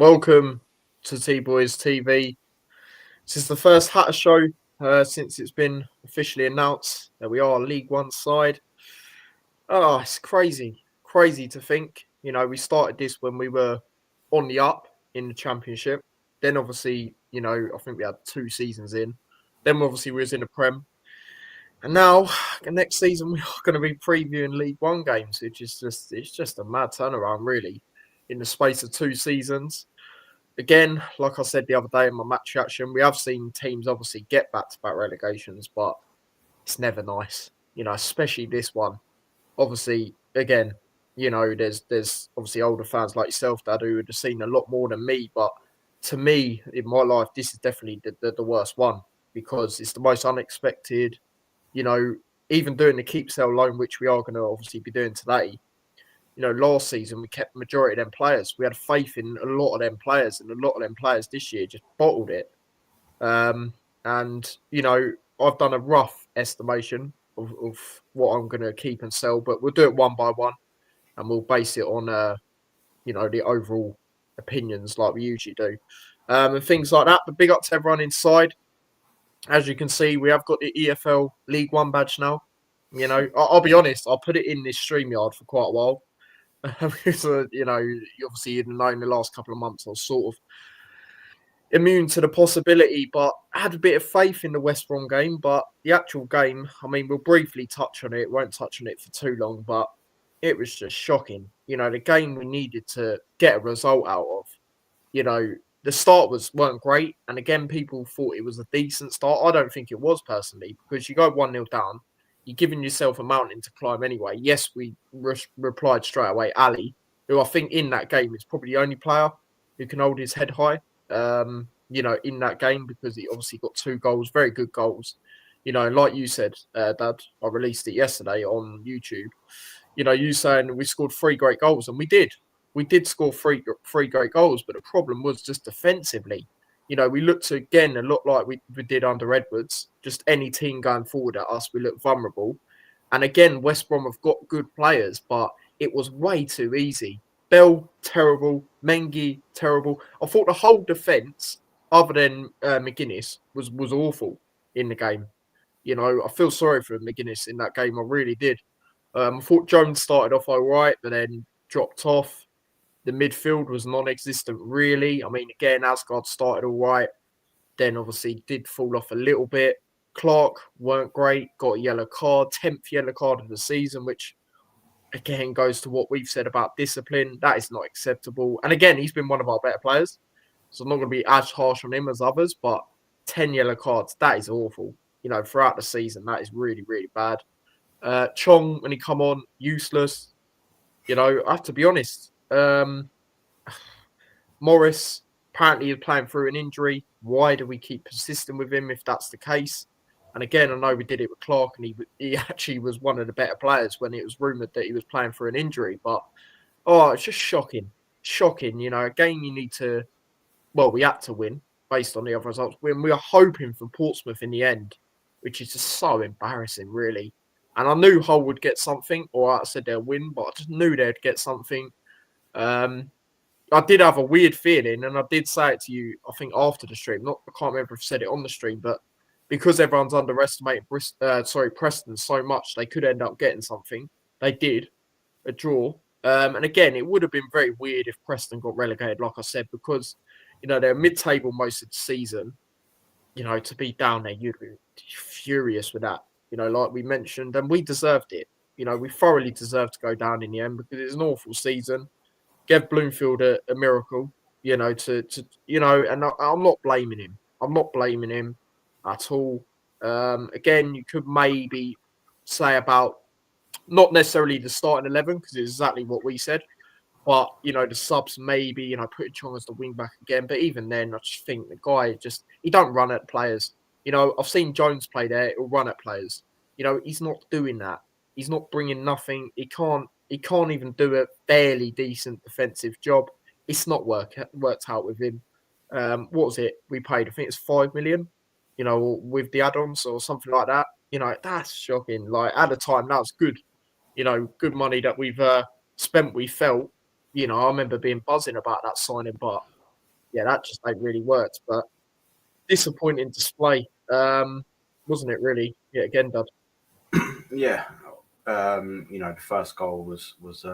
Welcome to T Boys TV. This is the first Hatter show since it's been officially announced that we are a League One side. Oh, it's crazy to think. We started this when we were on the up in the Championship. Then obviously, I think we had 2 seasons in. Then obviously we was in the Prem, and now the next season we are going to be previewing League One games, which is just a mad turnaround, really, in the space of 2 seasons. Again, like I said the other day in my match reaction, we have seen teams obviously get back-to-back relegations, but it's never nice, especially this one. Obviously, again, there's obviously older fans like yourself, Dad, who would have seen a lot more than me. But to me, in my life, this is definitely the worst one because it's the most unexpected. You know, even doing the keep sell loan, which we are going to obviously be doing today, last season we kept the majority of them players. We had faith in a lot of them players, and a lot of them players this year just bottled it. And I've done a rough estimation of what I'm going to keep and sell, but we'll do it one by one, and we'll base it on the overall opinions like we usually do, and things like that. But big up to everyone inside. As you can see, we have got the EFL League One badge now. I'll be honest, I put it in this StreamYard for quite a while. Because, obviously, you've known the last couple of months, I was sort of immune to the possibility, but I had a bit of faith in the West Brom game. But the actual game, I mean, we'll briefly touch on it. Won't touch on it for too long, but it was just shocking. The game we needed to get a result out of. The start weren't great, and again, people thought it was a decent start. I don't think it was personally because you go 1-0 down. You're giving yourself a mountain to climb anyway. Yes, we replied straight away. Ali, who I think in that game is probably the only player who can hold his head high, in that game because he obviously got 2 goals, very good goals. Like you said, Dad, I released it yesterday on YouTube. You saying we scored 3 great goals, and we did. We did score three great goals, but the problem was just defensively. We looked again a lot like we did under Edwards. Just any team going forward at us, we look vulnerable. And again, West Brom have got good players, but it was way too easy. Bell, terrible. Mengi, terrible. I thought the whole defence, other than McGuinness, was awful in the game. I feel sorry for McGuinness in that game. I really did. I thought Jones started off all right, but then dropped off. The midfield was non-existent, really. I mean, again, Asgard started all right, then obviously did fall off a little bit. Clark weren't great, got a yellow card, 10th yellow card of the season, which again goes to what we've said about discipline. That is not acceptable. And again, he's been one of our better players, so I'm not going to be as harsh on him as others, but 10 yellow cards, that is awful. Throughout the season, that is really, really bad. Chong, when he come on, useless. I have to be honest. Morris apparently is playing through an injury. Why do we keep persisting with him if that's the case? And again, I know we did it with Clark, and he actually was one of the better players when it was rumoured that he was playing through an injury. But, it's just shocking. Shocking. A game you need to, we had to win based on the other results. When we were hoping for Portsmouth in the end, which is just so embarrassing, really. And I knew Hull would get something, or I said they'll win, but I just knew they'd get something. I did have a weird feeling, and I did say it to you, I think, after the stream. I can't remember if I said it on the stream, but because everyone's underestimating Preston so much, they could end up getting something. They did, a draw. And again, it would have been very weird if Preston got relegated, like I said, because, they're mid-table most of the season. To be down there, you'd be furious with that. Like we mentioned, and we deserved it. We thoroughly deserved to go down in the end because it's an awful season. Gave Bloomfield a miracle, and I'm not blaming him. I'm not blaming him at all. Again, you could maybe say about not necessarily the starting 11 because it's exactly what we said, but the subs maybe putting Chong as the wing back again. But even then, I just think the guy he don't run at players. I've seen Jones play there; he'll run at players. He's not doing that. He's not bringing nothing. He can't even do a fairly decent defensive job. It's not worked out with him. What was it? We paid, I think it's 5 million, with the add-ons or something like that. That's shocking. Like at the time, that was good. Good money that we've spent. We felt, I remember being buzzing about that signing, but yeah, that just ain't really worked. But disappointing display, wasn't it? Really? Yeah, again, Dud. Yeah. The first goal was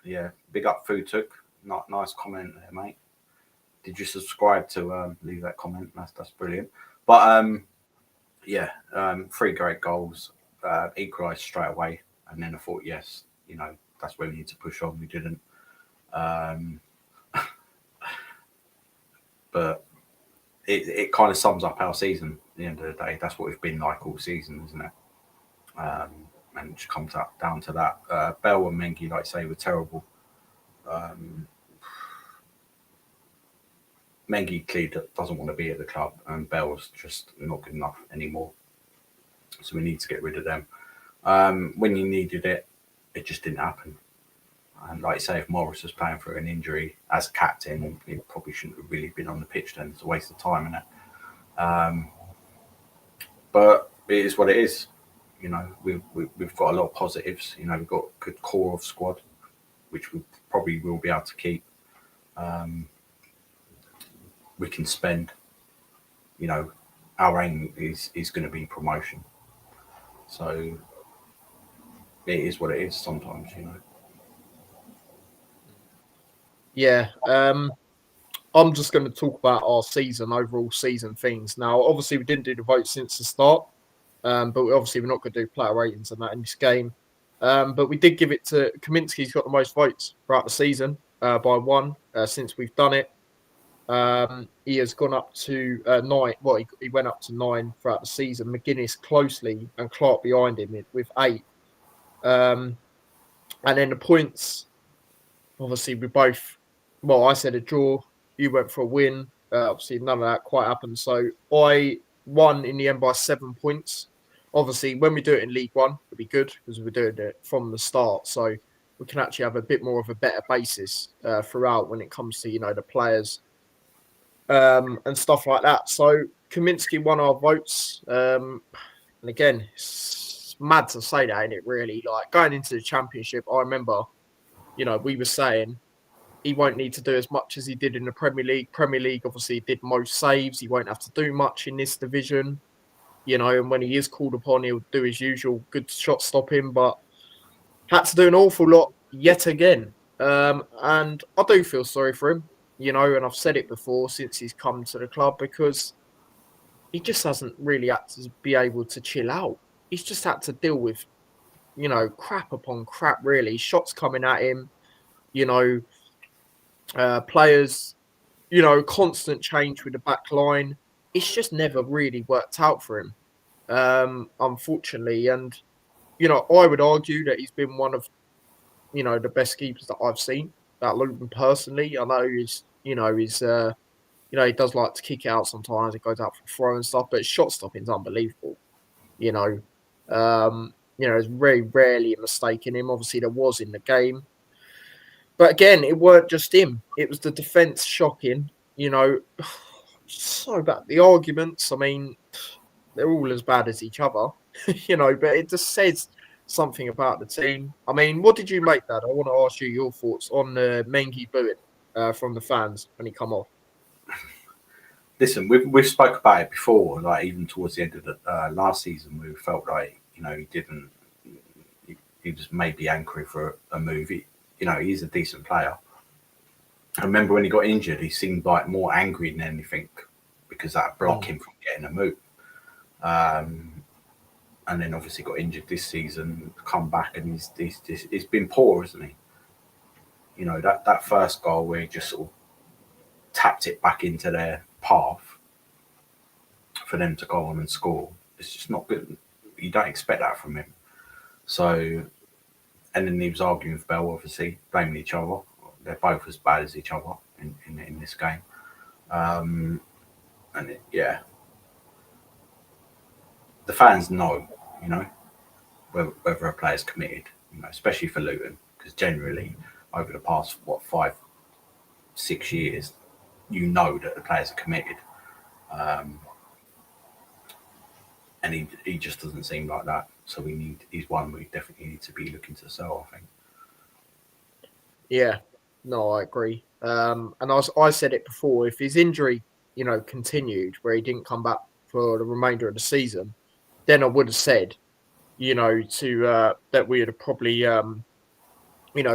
yeah, big up food took. Not nice comment there, mate. Did you subscribe to leave that comment? That's brilliant. But yeah, three great goals, equalised straight away, and then I thought, yes, that's where we need to push on. We didn't, um, but it kind of sums up our season. At the end of the day, that's what we've been like all season, isn't it? Um, and it just comes up down to that. Bell and Mengi, like I say, were terrible. Um, Mengi clearly doesn't want to be at the club, and Bell's just not good enough anymore. So we need to get rid of them. When you needed it, it just didn't happen. And like I say, if Morris was playing through an injury as captain, he probably shouldn't have really been on the pitch then. It's a waste of time, isn't it? But it is what it is. We've got a lot of positives. We've got a good core of squad, which we probably will be able to keep. We can spend. Our aim is going to be promotion. So it is what it is sometimes. Yeah. I'm just going to talk about our overall season things. Now, obviously, we didn't do the vote since the start, but we're not going to do player ratings and that in this game. But we did give it to Kaminsky's got the most votes throughout the season by one since we've done it. He has gone up to 9. Well, he went up to 9 throughout the season. McGuinness closely and Clark behind him with 8. And then the points, obviously, we both. Well, I said a draw. You went for a win. Obviously, none of that quite happened. So I won in the end by 7 points. Obviously, when we do it in League One, it'll be good because we're doing it from the start. So we can actually have a bit more of a better basis throughout when it comes to the players and stuff like that. So Kaminsky won our votes. And again, it's mad to say that, isn't it? Really, like going into the championship, I remember, we were saying he won't need to do as much as he did in the Premier League. Premier League obviously did most saves. He won't have to do much in this division, and when he is called upon, he'll do his usual good shot stopping, but had to do an awful lot yet again. And I do feel sorry for him, and I've said it before since he's come to the club because he just hasn't really had to be able to chill out. He's just had to deal with, crap upon crap, really. Shots coming at him, you know, players, constant change with the back line. It's just never really worked out for him, unfortunately. And, I would argue that he's been one of, the best keepers that I've seen at Luton personally. I know he does like to kick out sometimes. It goes out for throw and stuff, but his shot stopping is unbelievable. There's very rarely a mistake in him. Obviously, there was in the game. But again, it weren't just him. It was the defence shocking. So bad. The arguments, I mean, they're all as bad as each other, but it just says something about the team. I mean, what did you make that? I want to ask you your thoughts on the Mengi booing from the fans when he come off. Listen, we've spoke about it before, like even towards the end of the last season, we felt like he didn't. He was maybe angry for a move. He's a decent player. I remember when he got injured, he seemed like more angry than anything because that blocked him from getting a move. And then obviously got injured this season, come back, and he's been poor, isn't he? That first goal where he just sort of tapped it back into their path for them to go on and score. It's just not good. You don't expect that from him. So, and then he was arguing with Bell, obviously, blaming each other. They're both as bad as each other in this game. The fans know, whether a player's committed, especially for Luton, because generally over the past 5-6 years, that the players are committed, and he just doesn't seem like that. So he's one we definitely need to be looking to sell, I think. Yeah, no, I agree. And I said it before, if his injury, continued where he didn't come back for the remainder of the season, then I would have said, that we would have probably,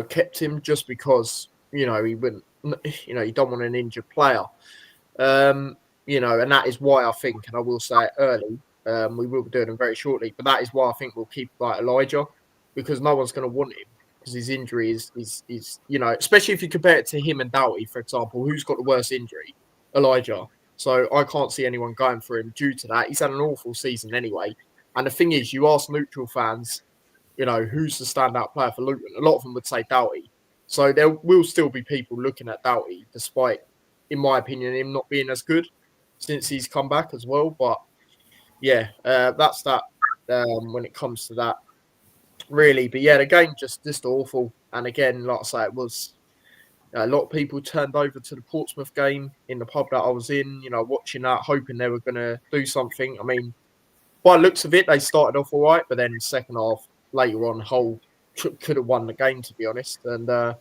kept him just because, he wouldn't, you don't want an injured player. Um, and that is why I think, and I will say it early, we will be doing him very shortly, but that is why I think we'll keep like Elijah because no one's going to want him because his injury is especially if you compare it to him and Doughty, for example, who's got the worst injury? Elijah. So I can't see anyone going for him due to that. He's had an awful season anyway. And the thing is, you ask neutral fans, who's the standout player for Luton? A lot of them would say Doughty. So there will still be people looking at Doughty, despite, in my opinion, him not being as good since he's come back as well. But yeah, that's that when it comes to that, really. But yeah, the game just awful. And again, like I say, it was a lot of people turned over to the Portsmouth game in the pub that I was in, watching that, hoping they were going to do something. I mean, by the looks of it, they started off all right, but then second half, later on, Hull could have won the game, to be honest. And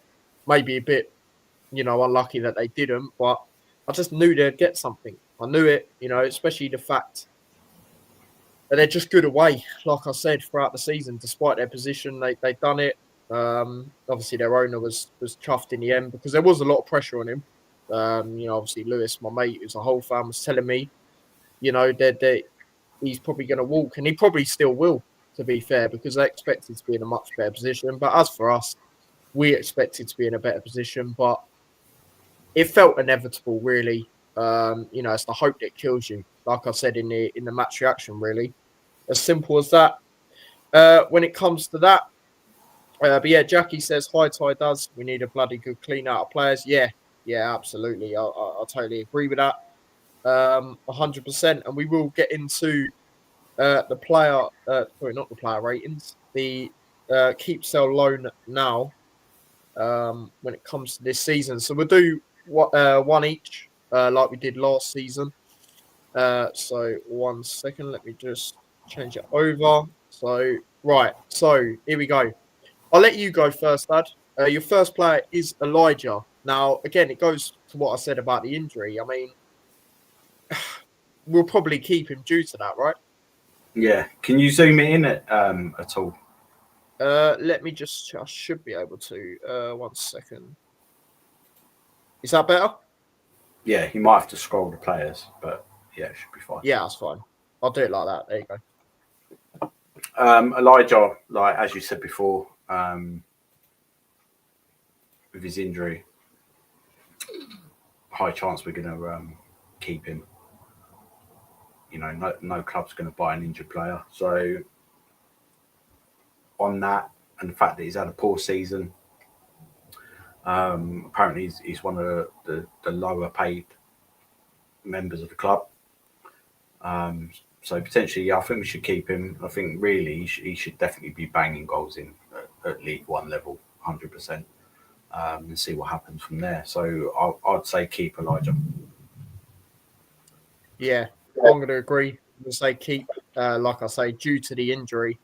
maybe a bit, unlucky that they didn't, but I just knew they'd get something. I knew it, especially the fact that they're just good away. Like I said, throughout the season, despite their position, they've done it. Obviously, their owner was chuffed in the end because there was a lot of pressure on him. Obviously, Lewis, my mate, who's a Hull fan, was telling me, that he's probably going to walk, and he probably still will, to be fair, because they expected to be in a much better position. But as for us, we expected to be in a better position, but it felt inevitable, really. It's the hope that kills you, like I said in the match reaction, really. As simple as that. When it comes to that, but yeah, Jackie says, High Tide does. We need a bloody good clean out of players. Yeah, absolutely. I totally agree with that. 100%. And we will get into the player, sorry, not the player ratings, the keep, sell, loan now when it comes to this season. So we'll do one each, like we did last season. So 1 second, let me just change it over. So, right, so here we go. I'll let you go first, Dad. Your first player is Elijah. Now, again, it goes to what I said about the injury. I mean, we'll probably keep him due to that, right? Yeah. Can you zoom it in at all? Let me just, I should be able to. 1 second. Is that better? Yeah, you might have to scroll the players, but yeah, it should be fine. Yeah, that's fine. I'll do it like that. There you go. Elijah, like as you said before, with his injury, high chance we're going to keep him. No club's going to buy an injured player. So on that, and the fact that he's had a poor season, apparently he's one of the lower paid members of the club. So potentially, I think we should keep him. I think really he should definitely be banging goals in at League One level, 100%, and see what happens from there. So I'd say keep Elijah. Yeah, I'm going to agree. I'm going to say keep, like I say, due to the injury.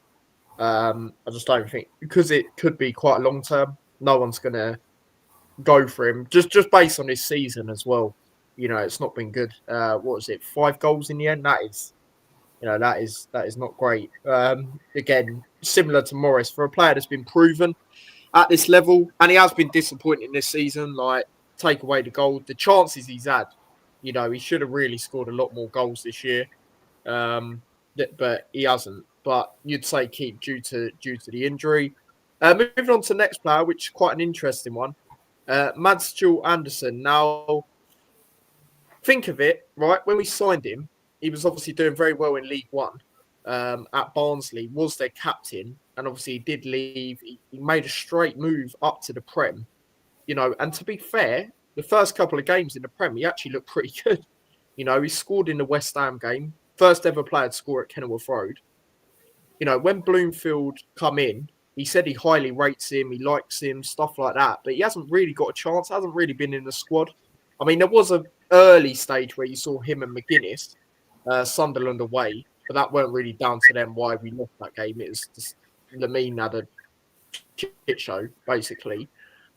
I just don't think, because it could be quite a long term, no one's going to go for him. Just based on this season as well. It's not been good. What was it? 5 goals in the end? That is, that is not great. Again, similar to Morris, for a player that's been proven at this level, and he has been disappointing this season. Like, take away the goal, the chances he's had, he should have really scored a lot more goals this year. But he hasn't. But you'd say keep due to the injury. Moving on to the next player, which is quite an interesting one. Mads Anderson. Now, think of it, right? When we signed him, he was obviously doing very well in League One. At Barnsley, was their captain, and obviously he did leave. He made a straight move up to the Prem, And to be fair, the first couple of games in the Prem, he actually looked pretty good. He scored in the West Ham game, first ever player to score at Kenilworth Road. When Bloomfield come in, he said he highly rates him, he likes him, stuff like that. But he hasn't really got a chance, hasn't really been in the squad. I mean, there was an early stage where you saw him and McGuinness, Sunderland away, but that weren't really down to them why we lost that game. It was just Lamine had a shit show, basically.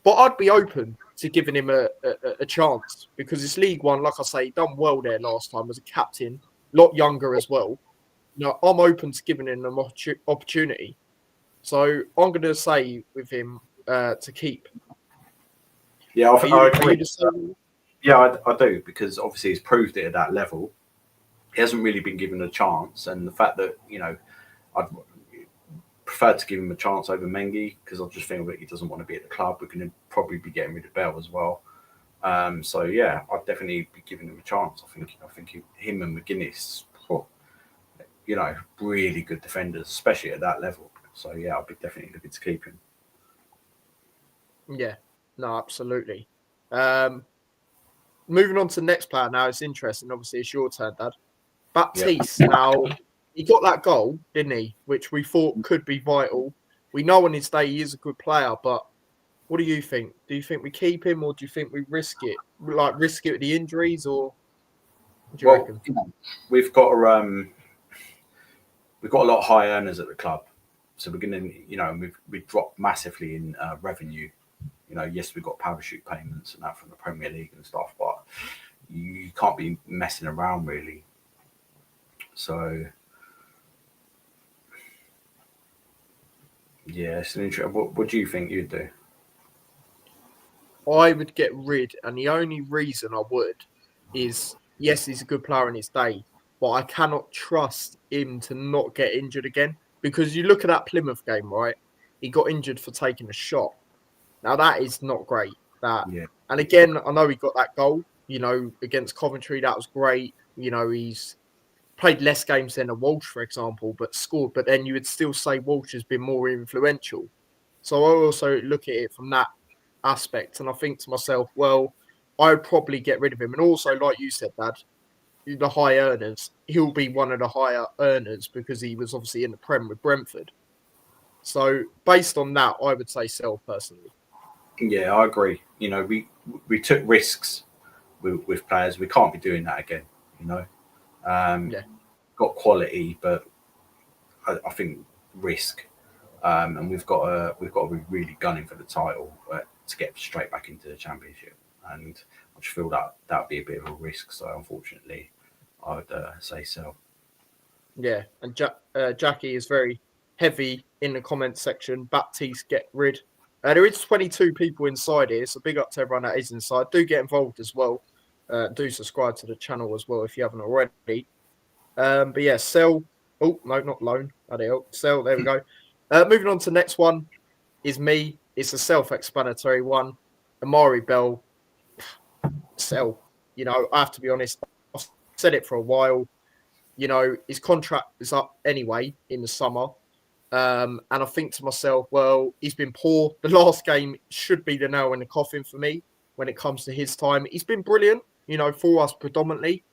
But I'd be open to giving him a chance because it's League One. Like I say, he done well there last time as a captain, a lot younger as well. I'm open to giving him an opportunity. So I'm going to say with him to keep. Yeah, Are I you agree. the same? Yeah, I do, because obviously he's proved it at that level. He hasn't really been given a chance, and the fact that I'd prefer to give him a chance over Mengi, because I just feel that he doesn't want to be at the club. We're going to probably be getting rid of Bell as well. So yeah, I'd definitely be giving him a chance. I think him and McGuinness, really good defenders, especially at that level. So yeah, I'd be definitely looking to keep him. Yeah, no, absolutely. Moving on to the next player now. It's interesting. Obviously, it's your turn, Dad. Yeah. Baptiste. Now, he got that goal, didn't he? Which we thought could be vital. We know on his day he is a good player, but what do you think? Do you think we keep him, or do you think we risk it? Like risk it with the injuries, or what do you Well, reckon? we've got we've got a lot of high earners at the club, so we're going to, we've dropped massively in revenue. Yes, we've got parachute payments and that from the Premier League and stuff, but you can't be messing around really. So yeah, it's an interesting. What do you think you'd do? I would get rid, and the only reason I would is yes, he's a good player in his day, but I cannot trust him to not get injured again. Because you look at that Plymouth game, right? He got injured for taking a shot. Now that is not great. That Yeah, and again, I know he got that goal, against Coventry. That was great. He's played less games than a Walsh, for example, but scored. But then you would still say Walsh has been more influential. So I also look at it from that aspect, and I think to myself, well, I'd probably get rid of him. And also, like you said, Dad, the high earners, he'll be one of the higher earners because he was obviously in the Prem with Brentford. So based on that, I would say sell personally. yeah, I agree. We took risks with players. We can't be doing that again. You know, um, Yeah, got quality, but I think risk. And we've got to be really gunning for the title to get straight back into the championship. And I just feel that that would be a bit of a risk. So unfortunately, I would say so. yeah. And Jackie is very heavy in the comments section. Baptiste, get rid. There is 22 people inside here, so big up to everyone that is inside. Do get involved as well. Do subscribe to the channel as well if you haven't already. But yeah, sell. Oh no, not loan. Sell. There we go. Moving on to the next one is me. It's a self-explanatory one. Amari Bell, sell. I have to be honest. I've said it for a while. His contract is up anyway in the summer. And I think to myself, well, he's been poor. The last game should be the nail in the coffin for me when it comes to his time. He's been brilliant, for us predominantly,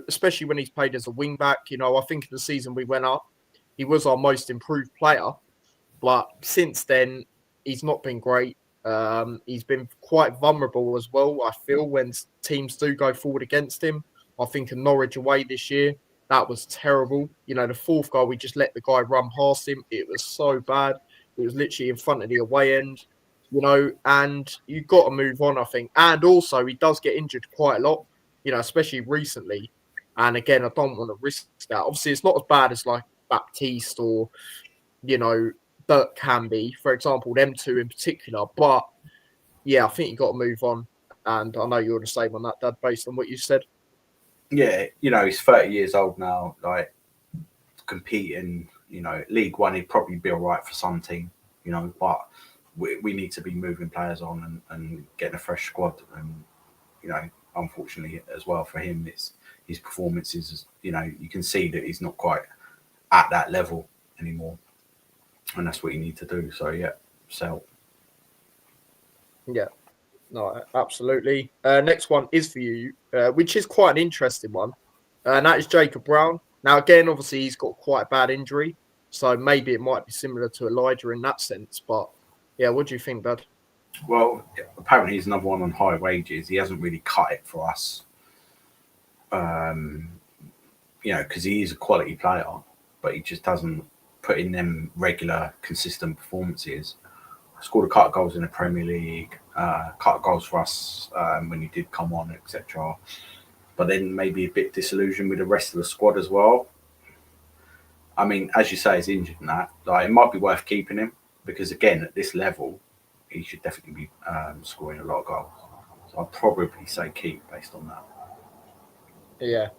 especially when he's played as a wing back. I think in the season we went up, he was our most improved player. But since then, he's not been great. He's been quite vulnerable as well, I feel, when teams do go forward against him. I think in Norwich away this year, that was terrible. The fourth goal, we just let the guy run past him. It was so bad. It was literally in front of the away end, and you've got to move on, I think. And also, he does get injured quite a lot, especially recently. And again, I don't want to risk that. Obviously, it's not as bad as like Baptiste or, you know, Burke can be, for example, them two in particular. But yeah, I think you got to move on. And I know you're the same on that, Dad, based on what you said. Yeah, he's 30 years old now. Like competing, League One, he'd probably be all right for some team. But we need to be moving players on and getting a fresh squad. And unfortunately as well for him, it's his performances. You can see that he's not quite at that level anymore, and that's what you need to do. So yeah, sell. Yeah, no, absolutely. Next one is for you, which is quite an interesting one. And that is Jacob Brown. Now, again, obviously, he's got quite a bad injury. So maybe it might be similar to Elijah in that sense. But yeah, what do you think, Dad? Well, apparently he's another one on high wages. He hasn't really cut it for us, because he is a quality player, but he just doesn't put in them regular, consistent performances. scored a couple of goals in the Premier League, couple of goals for us when he did come on, etc. But then maybe a bit disillusioned with the rest of the squad as well. I mean, as you say, he's injured and that. Like, it might be worth keeping him because, again, at this level, he should definitely be scoring a lot of goals. So I'd probably say keep based on that. Yeah.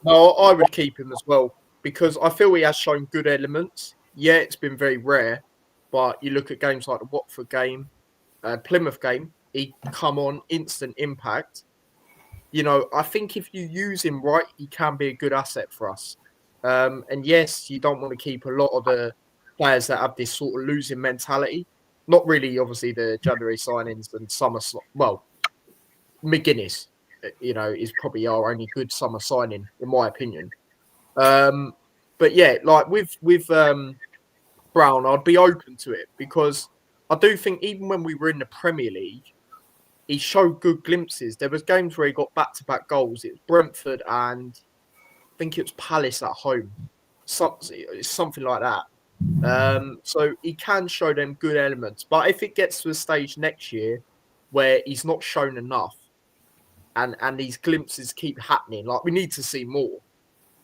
No, I would keep him as well because I feel he has shown good elements. Yeah, it's been very rare, but you look at games like the Watford game, Plymouth game, he come on instant impact. You know, I think if you use him right, he can be a good asset for us. And yes, you don't want to keep a lot of the players that have this sort of losing mentality. Not really, obviously, the January signings and summer. Well, McGuinness, you know, is probably our only good summer signing, in my opinion. But yeah, like with Brown, I'd be open to it because I do think even when we were in the Premier League, he showed good glimpses. There was games where he got back-to-back goals. It was Brentford and I think it was Palace at home, something like that. So he can show them good elements, but if it gets to a stage next year where he's not shown enough, and these glimpses keep happening, like we need to see more.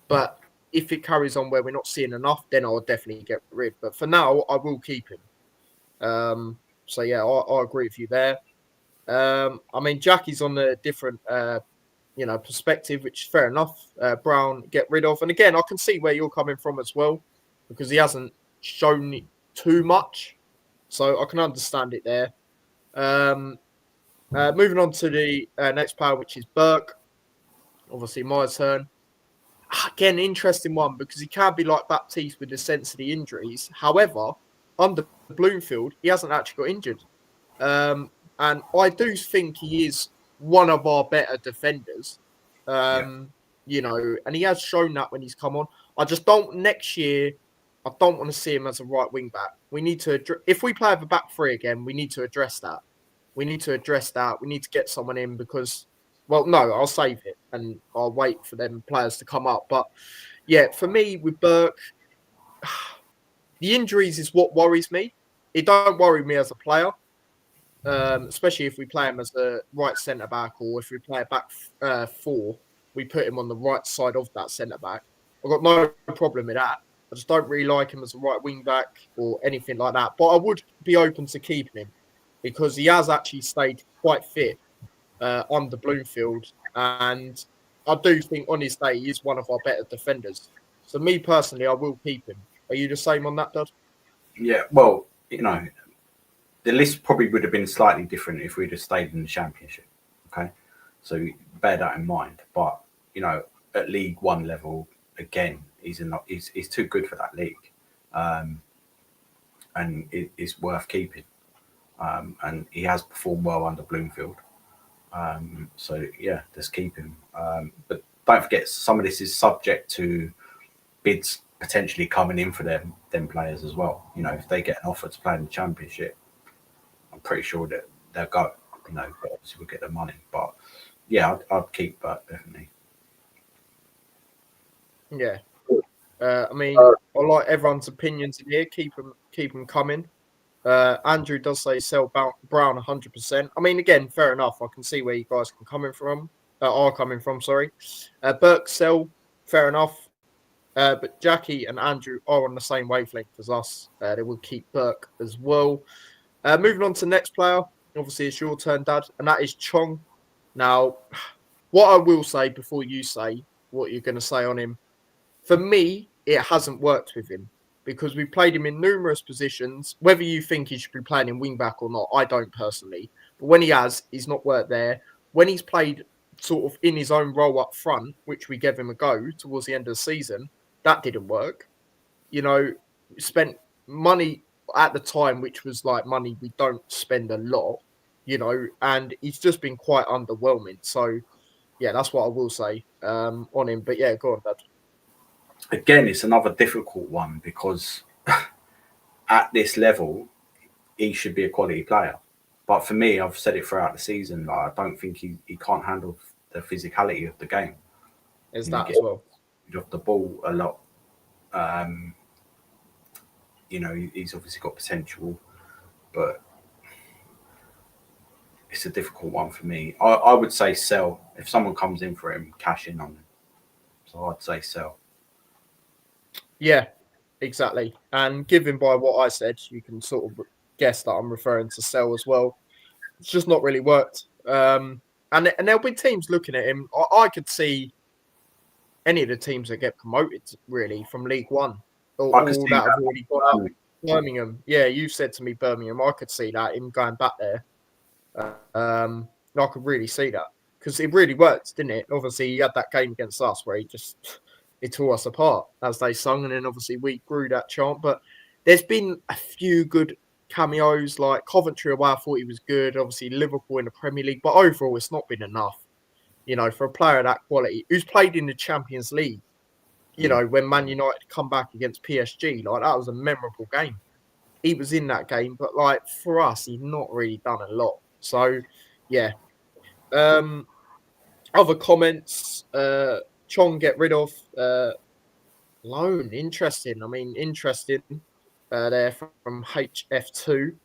But if it carries on where we're not seeing enough, then I'll definitely get rid. But for now, I will keep him. So yeah, I agree with you there. I mean, Jackie's on a different, perspective, which is fair enough. Brown, get rid of. And again, I can see where you're coming from as well, because he hasn't shown too much. So I can understand it there. Moving on to the next player, which is Burke. Obviously, my turn. Again, interesting one because he can be like Baptiste with the sensory injuries. However, under Bloomfield, he hasn't actually got injured. And I do think he is one of our better defenders. And he has shown that when he's come on. I just don't next year. I don't want to see him as a right wing back. We need to, if we play with a back three again, we need to address that. We need to address that. We need to get someone in because, well, no, I'll save it and I'll wait for them players to come up. But yeah, for me with Burke, the injuries is what worries me. It don't worry me as a player. Especially if we play him as a right centre back, or if we play a back four, we put him on the right side of that centre back. I've got no problem with that. I just don't really like him as a right wing back or anything like that. But I would be open to keeping him because he has actually stayed quite fit under Bloomfield, and I do think on his day he is one of our better defenders. So me personally, I will keep him. Are you the same on that, Dad? Yeah, well, the list probably would have been slightly different if we'd have stayed in the Championship. Okay, so bear that in mind. But at League One level, again, he's too good for that league, and it's worth keeping. And he has performed well under Bloomfield. So yeah, just keep him. But don't forget, some of this is subject to bids potentially coming in for them players as well. If they get an offer to play in the Championship, I'm pretty sure that they'll go. But obviously we'll get the money. But yeah, I'd keep that definitely. Yeah. I mean, I like everyone's opinions in here. Keep them coming. Andrew does say sell Brown 100%. I mean, again, fair enough. I can see where you guys are coming from. Sorry, Burke sell, fair enough. But Jackie and Andrew are on the same wavelength as us. They will keep Burke as well. Moving on to the next player. Obviously, it's your turn, Dad, and that is Chong. Now, what I will say before you say what you're going to say on him, for me, it hasn't worked with him because we played him in numerous positions. Whether you think he should be playing in wing back or not, I don't personally. But when he has, he's not worked there. When he's played sort of in his own role up front, which we gave him a go towards the end of the season, that didn't work. Spent money at the time, which was like money we don't spend a lot, and he's just been quite underwhelming. So, yeah, that's what I will say on him. But yeah, go on, Dad. Again, it's another difficult one because at this level, he should be a quality player. But for me, I've said it throughout the season, I don't think he can't handle the physicality of the game. Is that as well? Off the ball a lot. He's obviously got potential. but it's a difficult one for me. I would say sell. If someone comes in for him, cash in on him. So I'd say sell. Yeah, exactly. And given by what I said, you can sort of guess that I'm referring to sell as well. It's just not really worked. And there'll be teams looking at him. I could see any of the teams that get promoted really from League One, or I could all see that have that. already gone up. Birmingham, yeah, you said to me Birmingham. I could see that him going back there. I could really see that because it really worked, didn't it? Obviously, he had that game against us where he just it tore us apart as they sung, and then obviously we grew that chant. But there's been a few good cameos, like Coventry away. I thought he was good. Obviously, Liverpool in the Premier League, but overall, it's not been enough. You know, for a player of that quality who's played in the Champions League. You Mm. know, when Man United come back against PSG, like that was a memorable game. He was in that game, but like for us, he's not really done a lot. So, yeah. Other comments. Chong get rid of. Loan. Interesting. I mean, interesting. There from HF2.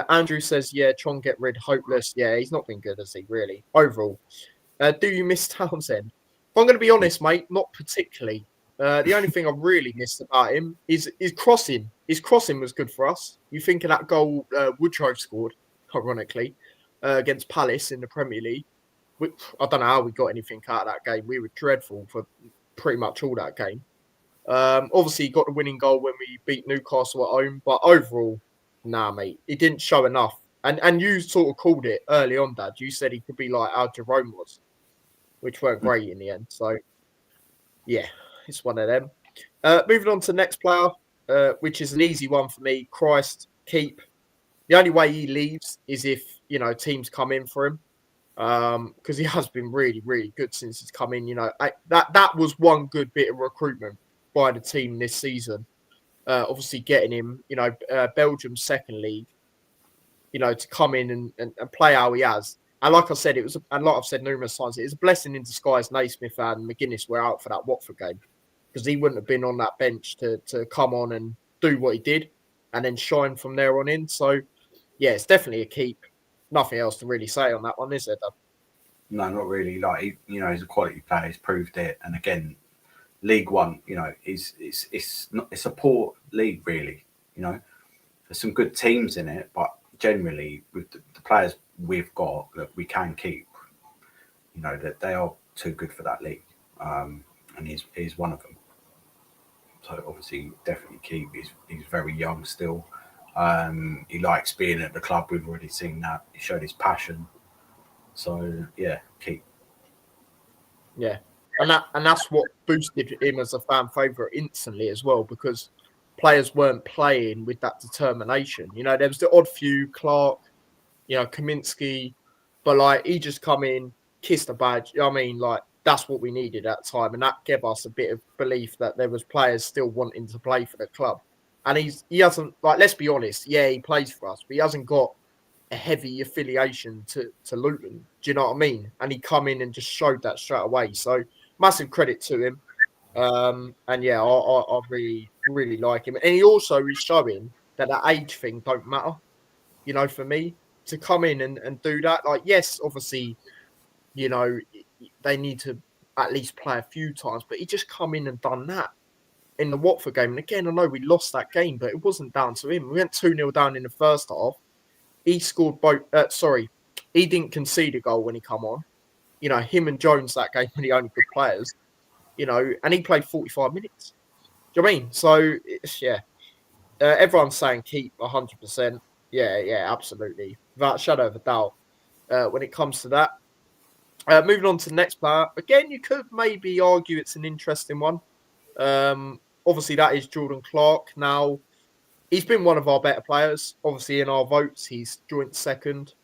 Andrew says, yeah, Chong get rid. Hopeless. Yeah, he's not been good, has he? Really. Overall. Do you miss Townsend? If I'm going to be honest, mate, not particularly. The only thing I really missed about him is crossing. His crossing was good for us. You think of that goal Woodrow scored, ironically, against Palace in the Premier League. I don't know how we got anything out of that game. We were dreadful for pretty much all that game. Obviously, he got the winning goal when we beat Newcastle at home, but overall, nah, mate, he didn't show enough. And you sort of called it early on, Dad. You said he could be like how Jerome was, which weren't great in the end. So, yeah, it's one of them. Moving on to the next player, which is an easy one for me. Christ, keep. The only way he leaves is if, you know, teams come in for him. Because he has been really, really good since he's come in. You know, that was one good bit of recruitment by the team this season. Obviously, getting him, you know, Belgium's second league, you know, to come in and play how he has. And like I said, it was, and like I've said numerous times, it was a blessing in disguise. Naismith and McGuinness were out for that Watford game because he wouldn't have been on that bench to come on and do what he did and then shine from there on in. So, yeah, it's definitely a keep. Nothing else to really say on that one, is there, Dub? No, not really. Like you know, he's a quality player. He's proved it. And again, League One, you know, it's not it's a poor league really. You know, there's some good teams in it, but generally with the players we've got that we can keep, you know, that they are too good for that league. And he's one of them. So obviously, definitely keep. He's very young still. He likes being at the club. We've already seen that. He showed his passion. So yeah, keep. Yeah. And that's what boosted him as a fan favourite instantly as well, because players weren't playing with that determination. You know, there was the odd few, Clark, you know, Kaminsky, but like he just come in, kissed the badge. You know what I mean? Like that's what we needed at the time. And that gave us a bit of belief that there was players still wanting to play for the club. And he hasn't, like, let's be honest, yeah, he plays for us, but he hasn't got a heavy affiliation to Luton. Do you know what I mean? And he come in and just showed that straight away. So massive credit to him. And yeah, I really, really like him. And he also is showing that that age thing don't matter, you know, for me to come in and do that. Like, yes, obviously, you know, they need to at least play a few times, but he just come in and done that in the Watford game. And again, I know we lost that game, but it wasn't down to him. We went 2-0 down in the first half. He scored both. He didn't concede a goal when he come on. You know, him and Jones that game were the only good players. You know, and he played 45 minutes. Do you know what I mean? So it's, yeah, everyone's saying keep 100%. Yeah, yeah, absolutely, without a shadow of a doubt. When it comes to that, moving on to the next player. Again, you could maybe argue it's an interesting one. Obviously, that is Jordan Clark. Now, he's been one of our better players. Obviously, in our votes, he's joint second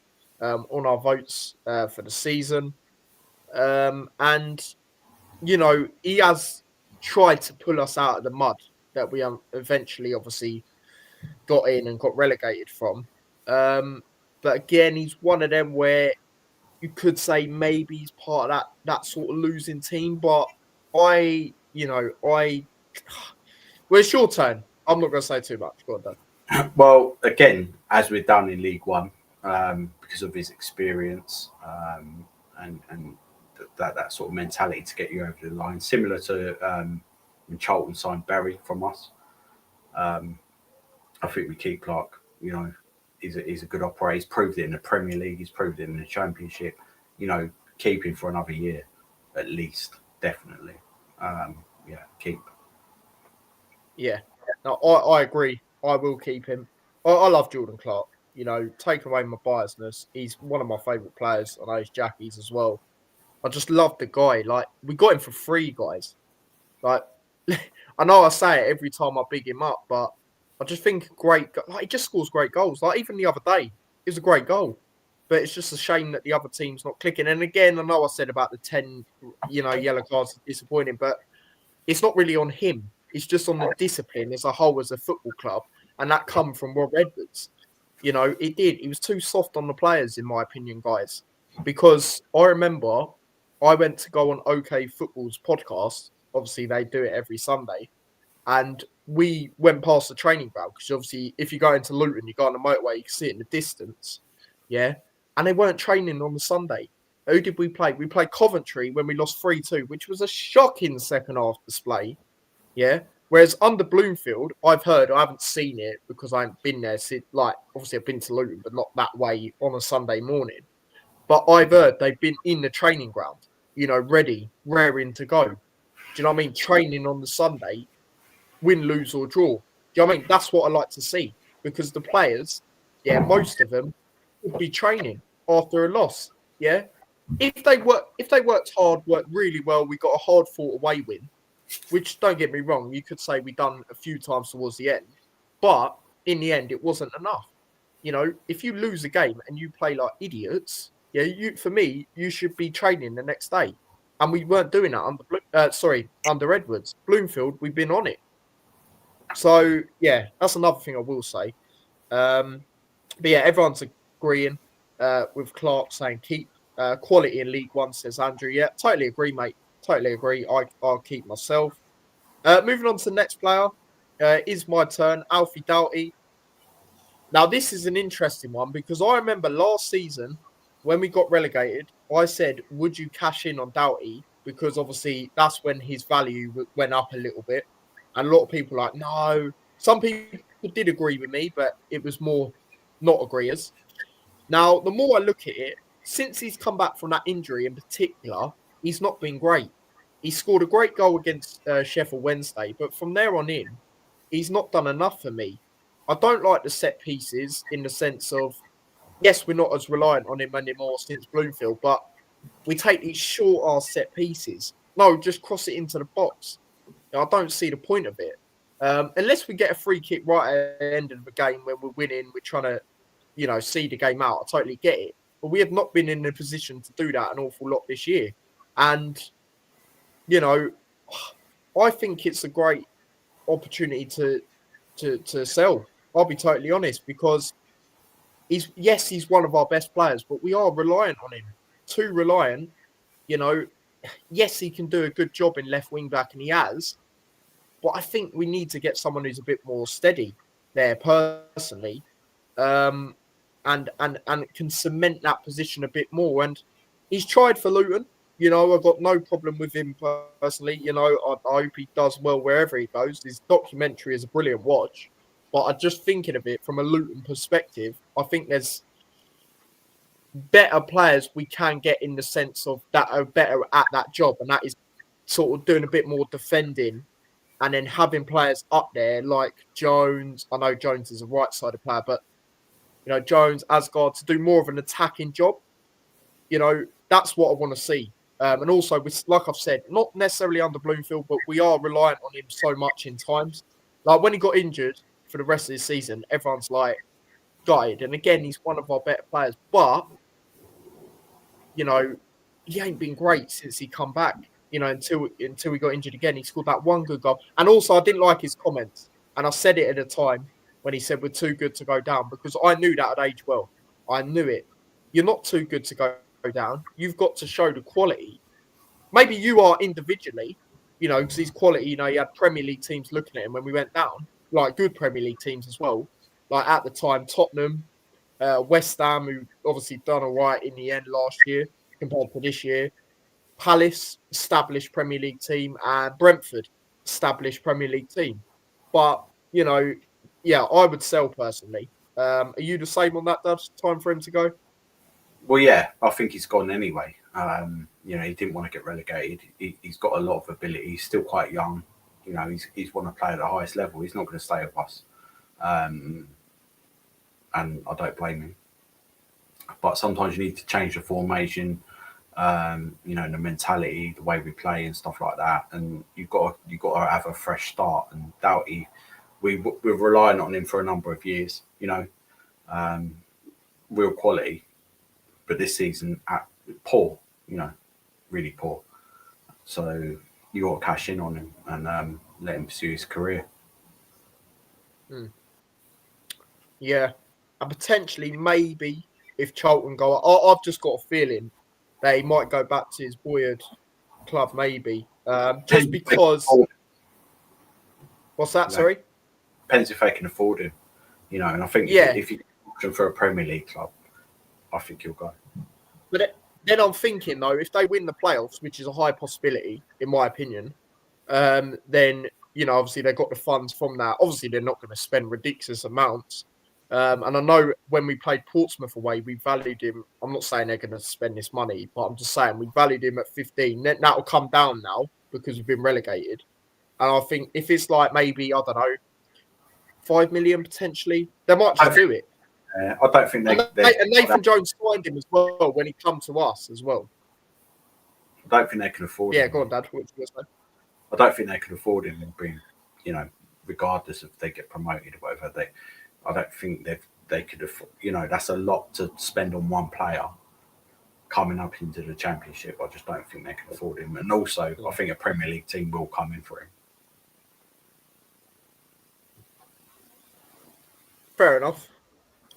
on our votes for the season. And, you know, he has tried to pull us out of the mud that we eventually, obviously, got in and got relegated from. But again, he's one of them where you could say maybe he's part of that sort of losing team. But I, you know, well, it's your turn. I'm not going to say too much. Go on, Dan. Well, again, as we're done in League One, because of his experience and that sort of mentality to get you over the line, similar to when Charlton signed Berry from us. Um, I think we keep Clark. You know, he's a good operator. He's proved it in the Premier League. He's proved it in the Championship. You know, keep him for another year at least, definitely. Yeah, keep. Yeah, no, I agree. I will keep him. I love Jordan Clark. You know, take away my biasness. He's one of my favourite players. I know he's Jackie's as well. I just love the guy. Like, we got him for free, guys. Like, I know I say it every time I big him up, but I just think like, he just scores great goals. Like, even the other day, it was a great goal. But it's just a shame that the other team's not clicking. And again, I know I said about the 10, yellow cards are disappointing, but it's not really on him. It's just on the discipline as a whole as a football club. And that come from Rob Edwards. You know, it did. He was too soft on the players, in my opinion, guys. Because I remember I went to go on OK Football's podcast. Obviously, they do it every Sunday. And we went past the training ground because obviously, if you go into Luton, you go on the motorway, you can see it in the distance. Yeah. And they weren't training on the Sunday. Who did we play? We played Coventry when we lost 3-2, which was a shocking second half display. Yeah. Whereas under Bloomfield, I've heard, I haven't seen it because I haven't been there. Like, obviously, I've been to Luton, but not that way on a Sunday morning. But I've heard they've been in the training ground, ready, raring to go. Do you know what I mean? Training on the Sunday, win, lose, or draw. Do you know what I mean? That's what I like to see because the players, yeah, most of them would be training after a loss. Yeah. If they worked hard, worked really well, we got a hard fought away win, which don't get me wrong, you could say we done a few times towards the end, but in the end, it wasn't enough. If you lose a game and you play like idiots, yeah, for me, you should be training the next day, and we weren't doing that under Edwards. Bloomfield, we've been on it. So yeah, that's another thing I will say. But yeah, everyone's agreeing with Clark saying keep quality in League One, says Andrew. Yeah, totally agree, mate. Totally agree. I'll keep myself. Moving on to the next player, is my turn. Alfie Doughty. Now, this is an interesting one because I remember last season when we got relegated, I said, would you cash in on Doughty? Because obviously that's when his value went up a little bit. And a lot of people were like, no. Some people did agree with me, but it was more not agreeers. Now, the more I look at it, since he's come back from that injury in particular, he's not been great. He scored a great goal against Sheffield Wednesday, but from there on in, he's not done enough for me. I don't like the set pieces in the sense of, yes, we're not as reliant on him anymore since Bloomfield, but we take these short ass set pieces. No, just cross it into the box. I don't see the point of it. Unless we get a free kick right at the end of the game when we're winning, we're trying to, see the game out. I totally get it. But we have not been in a position to do that an awful lot this year. And, I think it's a great opportunity to sell. I'll be totally honest because he's one of our best players, but we are reliant on him. Too reliant, you know. Yes, he can do a good job in left wing back, and he has. But I think we need to get someone who's a bit more steady there, personally, and can cement that position a bit more. And he's tried for Luton. I've got no problem with him personally. I hope he does well wherever he goes. His documentary is a brilliant watch. But I just thinking of it from a Luton perspective, I think there's better players we can get in the sense of that are better at that job, and that is sort of doing a bit more defending and then having players up there like Jones. I know Jones is a right-sided player, but Jones, Asgard, to do more of an attacking job. That's what I want to see. And also, like I've said, not necessarily under Bloomfield, but we are reliant on him so much in times. Like when he got injured for the rest of the season, everyone's like gutted. And again, he's one of our better players, but he ain't been great since he come back. Until he got injured again, he scored that one good goal. And also, I didn't like his comments, and I said it at a time when he said we're too good to go down because I knew that at age well. I knew it. You're not too good to go down. You've got to show the quality. Maybe you are individually, because he's quality. He had Premier League teams looking at him when we went down, like good Premier League teams as well. like at the time, Tottenham, West Ham, who obviously done all right in the end last year compared to this year. Palace, established Premier League team, and Brentford, established Premier League team. But, you know, yeah, I would sell personally. Are you the same on that, Dad? Time for him to go? Well, yeah, I think he's gone anyway. He didn't want to get relegated. He's got a lot of ability. He's still quite young. He's want to play at the highest level. He's not going to stay with us, and I don't blame him. But sometimes you need to change the formation, the mentality, the way we play, and stuff like that. And you've got to have a fresh start. And Doughty, we're relying on him for a number of years. Real quality, but this season poor. Really poor. So you got to cash in on him and let him pursue his career. Yeah. And potentially, maybe, if Charlton go, I've just got a feeling that he might go back to his boyhood club, maybe. Just because. What's that? Sorry? Depends if they can afford him. And I think if you option for a Premier League club, I think he'll go. But then I'm thinking, though, if they win the playoffs, which is a high possibility, in my opinion, then, obviously they've got the funds from that. Obviously, they're not going to spend ridiculous amounts. And I know when we played Portsmouth away, we valued him. I'm not saying they're going to spend this money, but I'm just saying we valued him at 15. That'll come down now because we've been relegated. And I think if it's like maybe, I don't know, 5 million potentially, they might just do it. I don't think and Nathan Jones signed him as well when he come to us as well. I don't think they can afford him. Yeah, go on, Dad. What you going to say? I don't think they can afford him and bring, regardless if they get promoted or whatever. I don't think they could afford. That's a lot to spend on one player coming up into the Championship. I just don't think they can afford him. And also, I think a Premier League team will come in for him. Fair enough.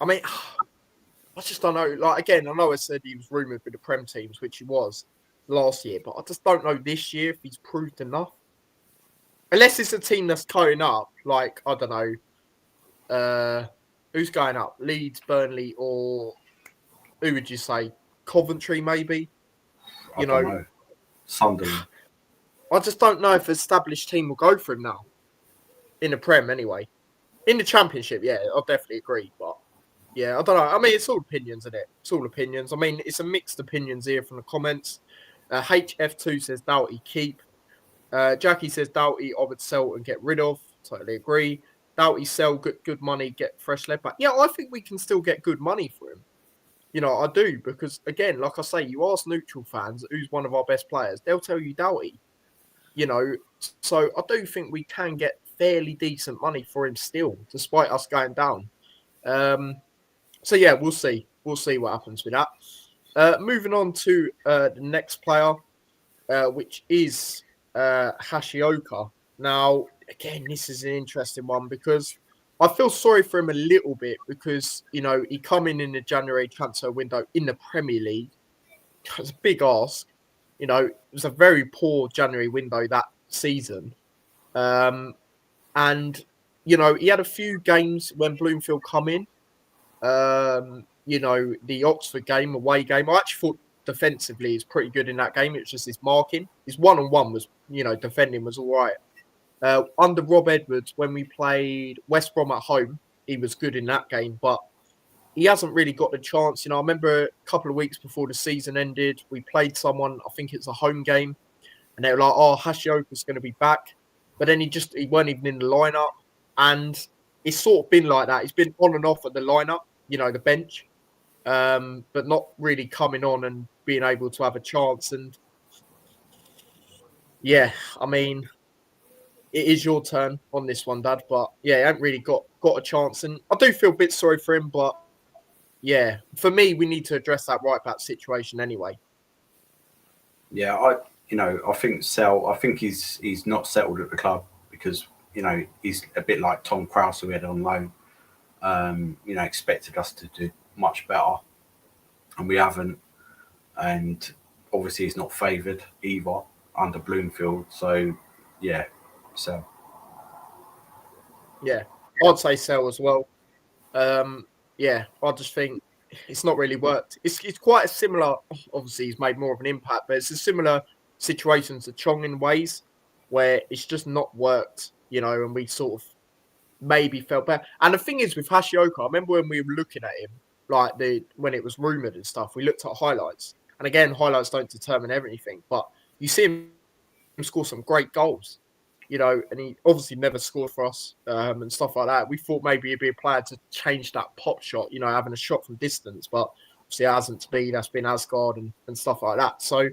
I mean, I just don't know. Like, again, I know I said he was rumoured with the Prem teams, which he was last year, but I just don't know this year if he's proved enough. Unless it's a team that's going up, like, I don't know, who's going up? Leeds, Burnley, or who would you say? Coventry, maybe? I don't know. Sunderland. I just don't know if an established team will go for him now. In the Prem, anyway. In the Championship, yeah, I'll definitely agree, but yeah, I don't know. I mean, it's all opinions, isn't it? It's all opinions. I mean, it's a mixed opinions here from the comments. HF2 says Doughty keep. Jackie says Doughty I would sell and get rid of. Totally agree. Doughty sell, good money, get fresh lead back. Yeah, I think we can still get good money for him. I do, because again, like I say, you ask neutral fans who's one of our best players, they'll tell you Doughty. So I do think we can get fairly decent money for him still, despite us going down. So yeah, we'll see. We'll see what happens with that. Moving on to the next player, which is Hashioka. Now, again, this is an interesting one because I feel sorry for him a little bit because, he come in the January transfer window in the Premier League. It's a big ask. It was a very poor January window that season. And, he had a few games when Bloomfield come in. The Oxford game, away game. I actually thought defensively he's pretty good in that game. It was just his marking. His one-on-one was, defending was all right. Under Rob Edwards, when we played West Brom at home, he was good in that game, but he hasn't really got the chance. I remember a couple of weeks before the season ended, we played someone, I think it's a home game, and they were like, oh, Hashioka's going to be back. But then he weren't even in the lineup. And it's sort of been like that. He's been on and off at the lineup, the bench, but not really coming on and being able to have a chance. And yeah, I mean, it is your turn on this one, Dad. But yeah, he hasn't really got a chance. And I do feel a bit sorry for him. But yeah, for me, we need to address that right back situation anyway. Yeah, I think I think he's not settled at the club because, he's a bit like Tom Krause, who we had on loan. Expected us to do much better, and we haven't. And obviously, he's not favoured either under Bloomfield. So, yeah, so. Yeah, I'd say sell as well. Yeah, I just think it's not really worked. It's quite a similar. Obviously, he's made more of an impact, but it's a similar situation to Chong in ways where it's just not worked. And we sort of maybe felt better. And the thing is with Hashioka, I remember when we were looking at him, like when it was rumored and stuff, we looked at highlights. And again, highlights don't determine everything, but you see him score some great goals, and he obviously never scored for us and stuff like that. We thought maybe he'd be a player to change that pop shot, having a shot from distance, but obviously it hasn't to be. That's been Asgard and stuff like that. So,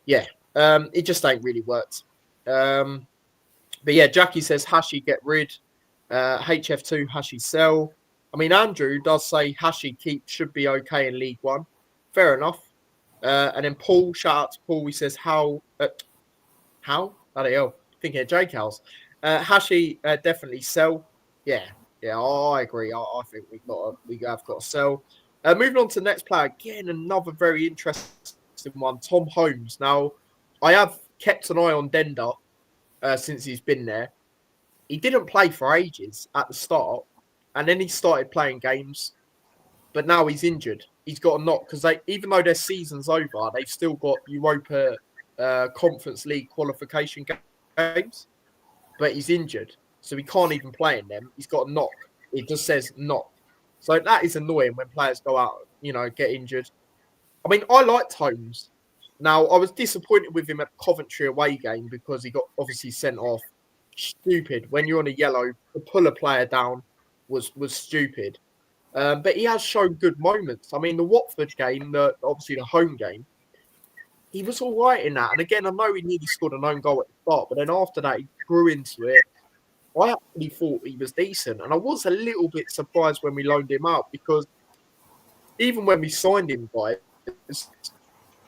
yeah, it just ain't really worked. But yeah, Jackie says Hashi get rid. HF2 Hashi sell. I mean, Andrew does say Hashi keep should be okay in League One. Fair enough. And then Paul, shout out to Paul. He says how? Bloody hell. Thinking of Jake House. Hashi definitely sell. Yeah, I agree. I think we have got to sell. Moving on to the next player. Again, another very interesting one. Tom Holmes. Now, I have kept an eye on Dender since he's been there. He didn't play for ages at the start, and then he started playing games. But now he's injured. He's got a knock because even though their season's over, they've still got Europa Conference League qualification games. But he's injured, so he can't even play in them. He's got a knock. It just says knock. So that is annoying when players go out, get injured. I mean, I liked Holmes. Now, I was disappointed with him at Coventry away game because he got obviously sent off. Stupid. When you're on a yellow, to pull a player down was stupid. But he has shown good moments. I mean, the Watford game, obviously the home game, he was all right in that. And again, I know he nearly scored an own goal at the start, but then after that, he grew into it. I actually thought he was decent. And I was a little bit surprised when we loaned him out because even when we signed him, guys,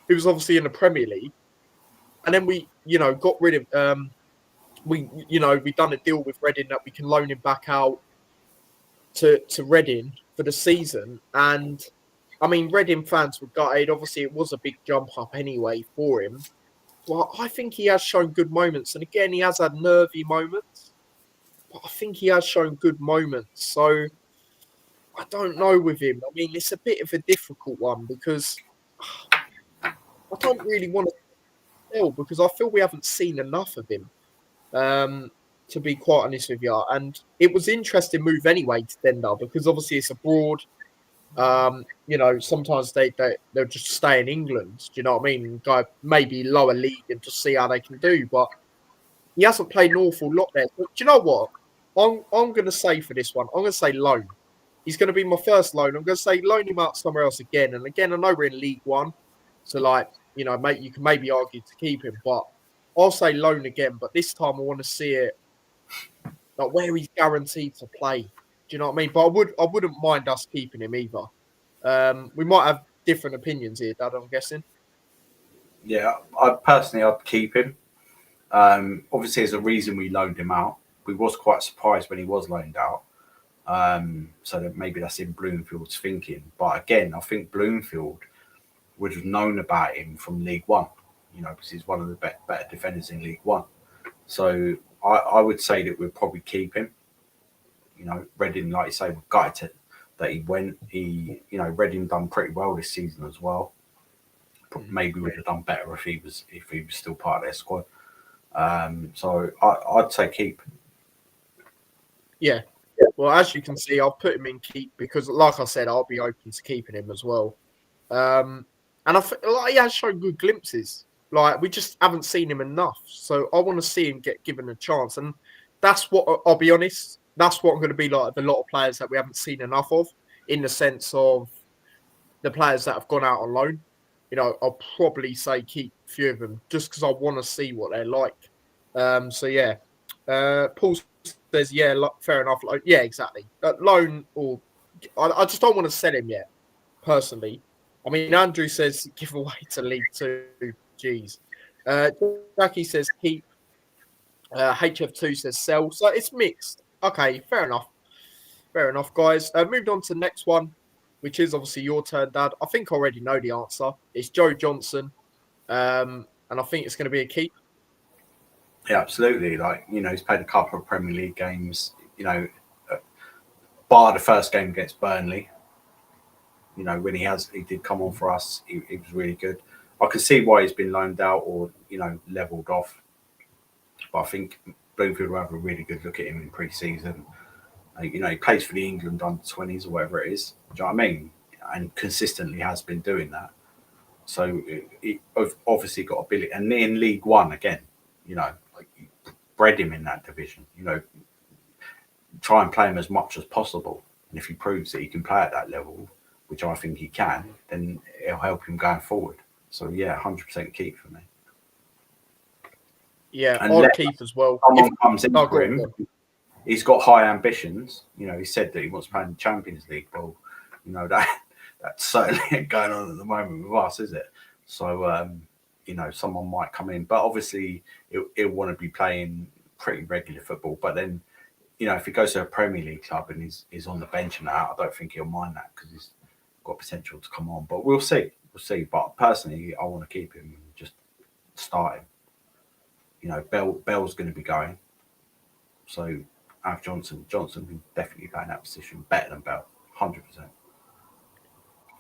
he was obviously in the Premier League. And then we, got rid of we done a deal with Reading that we can loan him back out to Reading for the season. And I mean, Reading fans were gutted. Obviously, it was a big jump up anyway for him. But I think he has shown good moments. And again, he has had nervy moments. But I think he has shown good moments. So I don't know with him. I mean, it's a bit of a difficult one because I don't really want to tell because I feel we haven't seen enough of him. To be quite honest with you. And it was an interesting move anyway to Dender because obviously it's abroad. Sometimes they'll just stay in England. Do you know what I mean? Go maybe lower league and just see how they can do. But he hasn't played an awful lot there. But do you know what? I'm going to say for this one, I'm going to say loan. He's going to be my first loan. I'm going to say loan him out somewhere else again. And again, I know we're in League One. So, mate, you can maybe argue to keep him. But I'll say loan again. But this time I want to see it like where he's guaranteed to play. Do you know what I mean? But I wouldn't mind us keeping him either. We might have different opinions here, Dad, I'm guessing. Yeah, I'd keep him. Obviously, there's a reason we loaned him out. We was quite surprised when he was loaned out. So that maybe that's in Bloomfield's thinking. But again, I think Bloomfield would have known about him from League One, because he's one of the better defenders in League One. So I would say that we'd probably keep him. Reading, like you say, we're gutted that he went. Reading done pretty well this season as well. Maybe would have done better if he was still part of their squad. So I'd say keep. Yeah. Well, as you can see, I'll put him in keep because, like I said, I'll be open to keeping him as well. And I feel like he has shown good glimpses. Like we just haven't seen him enough. So I want to see him get given a chance. And that's what I'll be honest. That's what I'm going to be like with a lot of players that we haven't seen enough of, in the sense of the players that have gone out on loan. I'll probably say keep a few of them just because I want to see what they're like. So yeah, Paul says yeah, fair enough. Yeah, exactly. Loan or I just don't want to sell him yet. Personally, I mean Andrew says give away to League Two. Jeez. Jackie says keep. HF2 says sell. So it's mixed. Okay, fair enough, guys. Moved on to the next one, which is obviously your turn, Dad. I think I already know the answer. It's Joe Johnson. And I think it's going to be a keep. Yeah, absolutely. He's played a couple of Premier League games. bar the first game against Burnley. You know, when he did come on for us, he was really good. I can see why he's been loaned out or, you know, levelled off. But I think Bloomfield will have a really good look at him in pre-season. You know, he plays for the England under-20s or whatever it is. Do you know what I mean? And consistently has been doing that. So he obviously got ability. And in League One, again, you know, like, bred him in that division. You know, try and play him as much as possible. And if he proves that he can play at that level, which I think he can, then it'll help him going forward. So, yeah, 100% keep for me. Yeah, I'll keep as well. Someone comes in for him, he's got high ambitions. You know, he said that he wants to play in the Champions League. Well, you know, that's certainly ain't going on at the moment with us, is it? So, you know, someone might come in. But obviously, he'll want to be playing pretty regular football. But then, you know, if he goes to a Premier League club and he's on the bench and that, I don't think he'll mind that because he's got potential to come on. But we'll see. We'll see. But personally, I want to keep him and just start him. You know, Bell's going to be going. So, have Johnson can definitely play in that position better than Bell, 100%.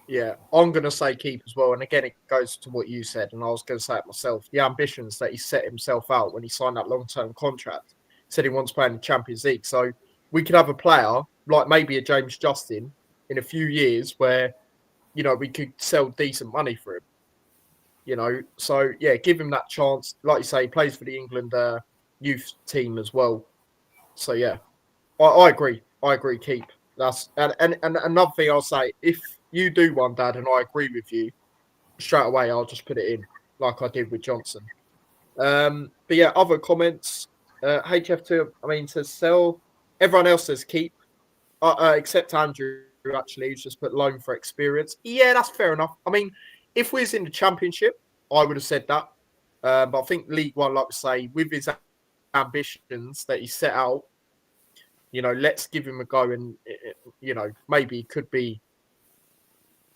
Yeah, I'm going to say keep as well. And again, it goes to what you said, and I was going to say it myself. The ambitions that he set himself out when he signed that long-term contract, said he wants to play in the Champions League. So we could have a player like maybe a James Justin in a few years where, you know, we could sell decent money for him. You know, so yeah, give him that chance. Like you say, he plays for the England youth team as well. So yeah, I agree. Keep. That's and another thing I'll say, if you do one, Dad, and I agree with you, straight away I'll just put it in like I did with Johnson. But yeah, other comments. HF2, I mean, to sell. Everyone else says keep, except Andrew. Actually, who's just put loan for experience. Yeah, that's fair enough. I mean, if we was in the Championship, I would have said that. But I think League One, like I say, with his ambitions that he set out, you know, let's give him a go. And, you know, maybe it could be,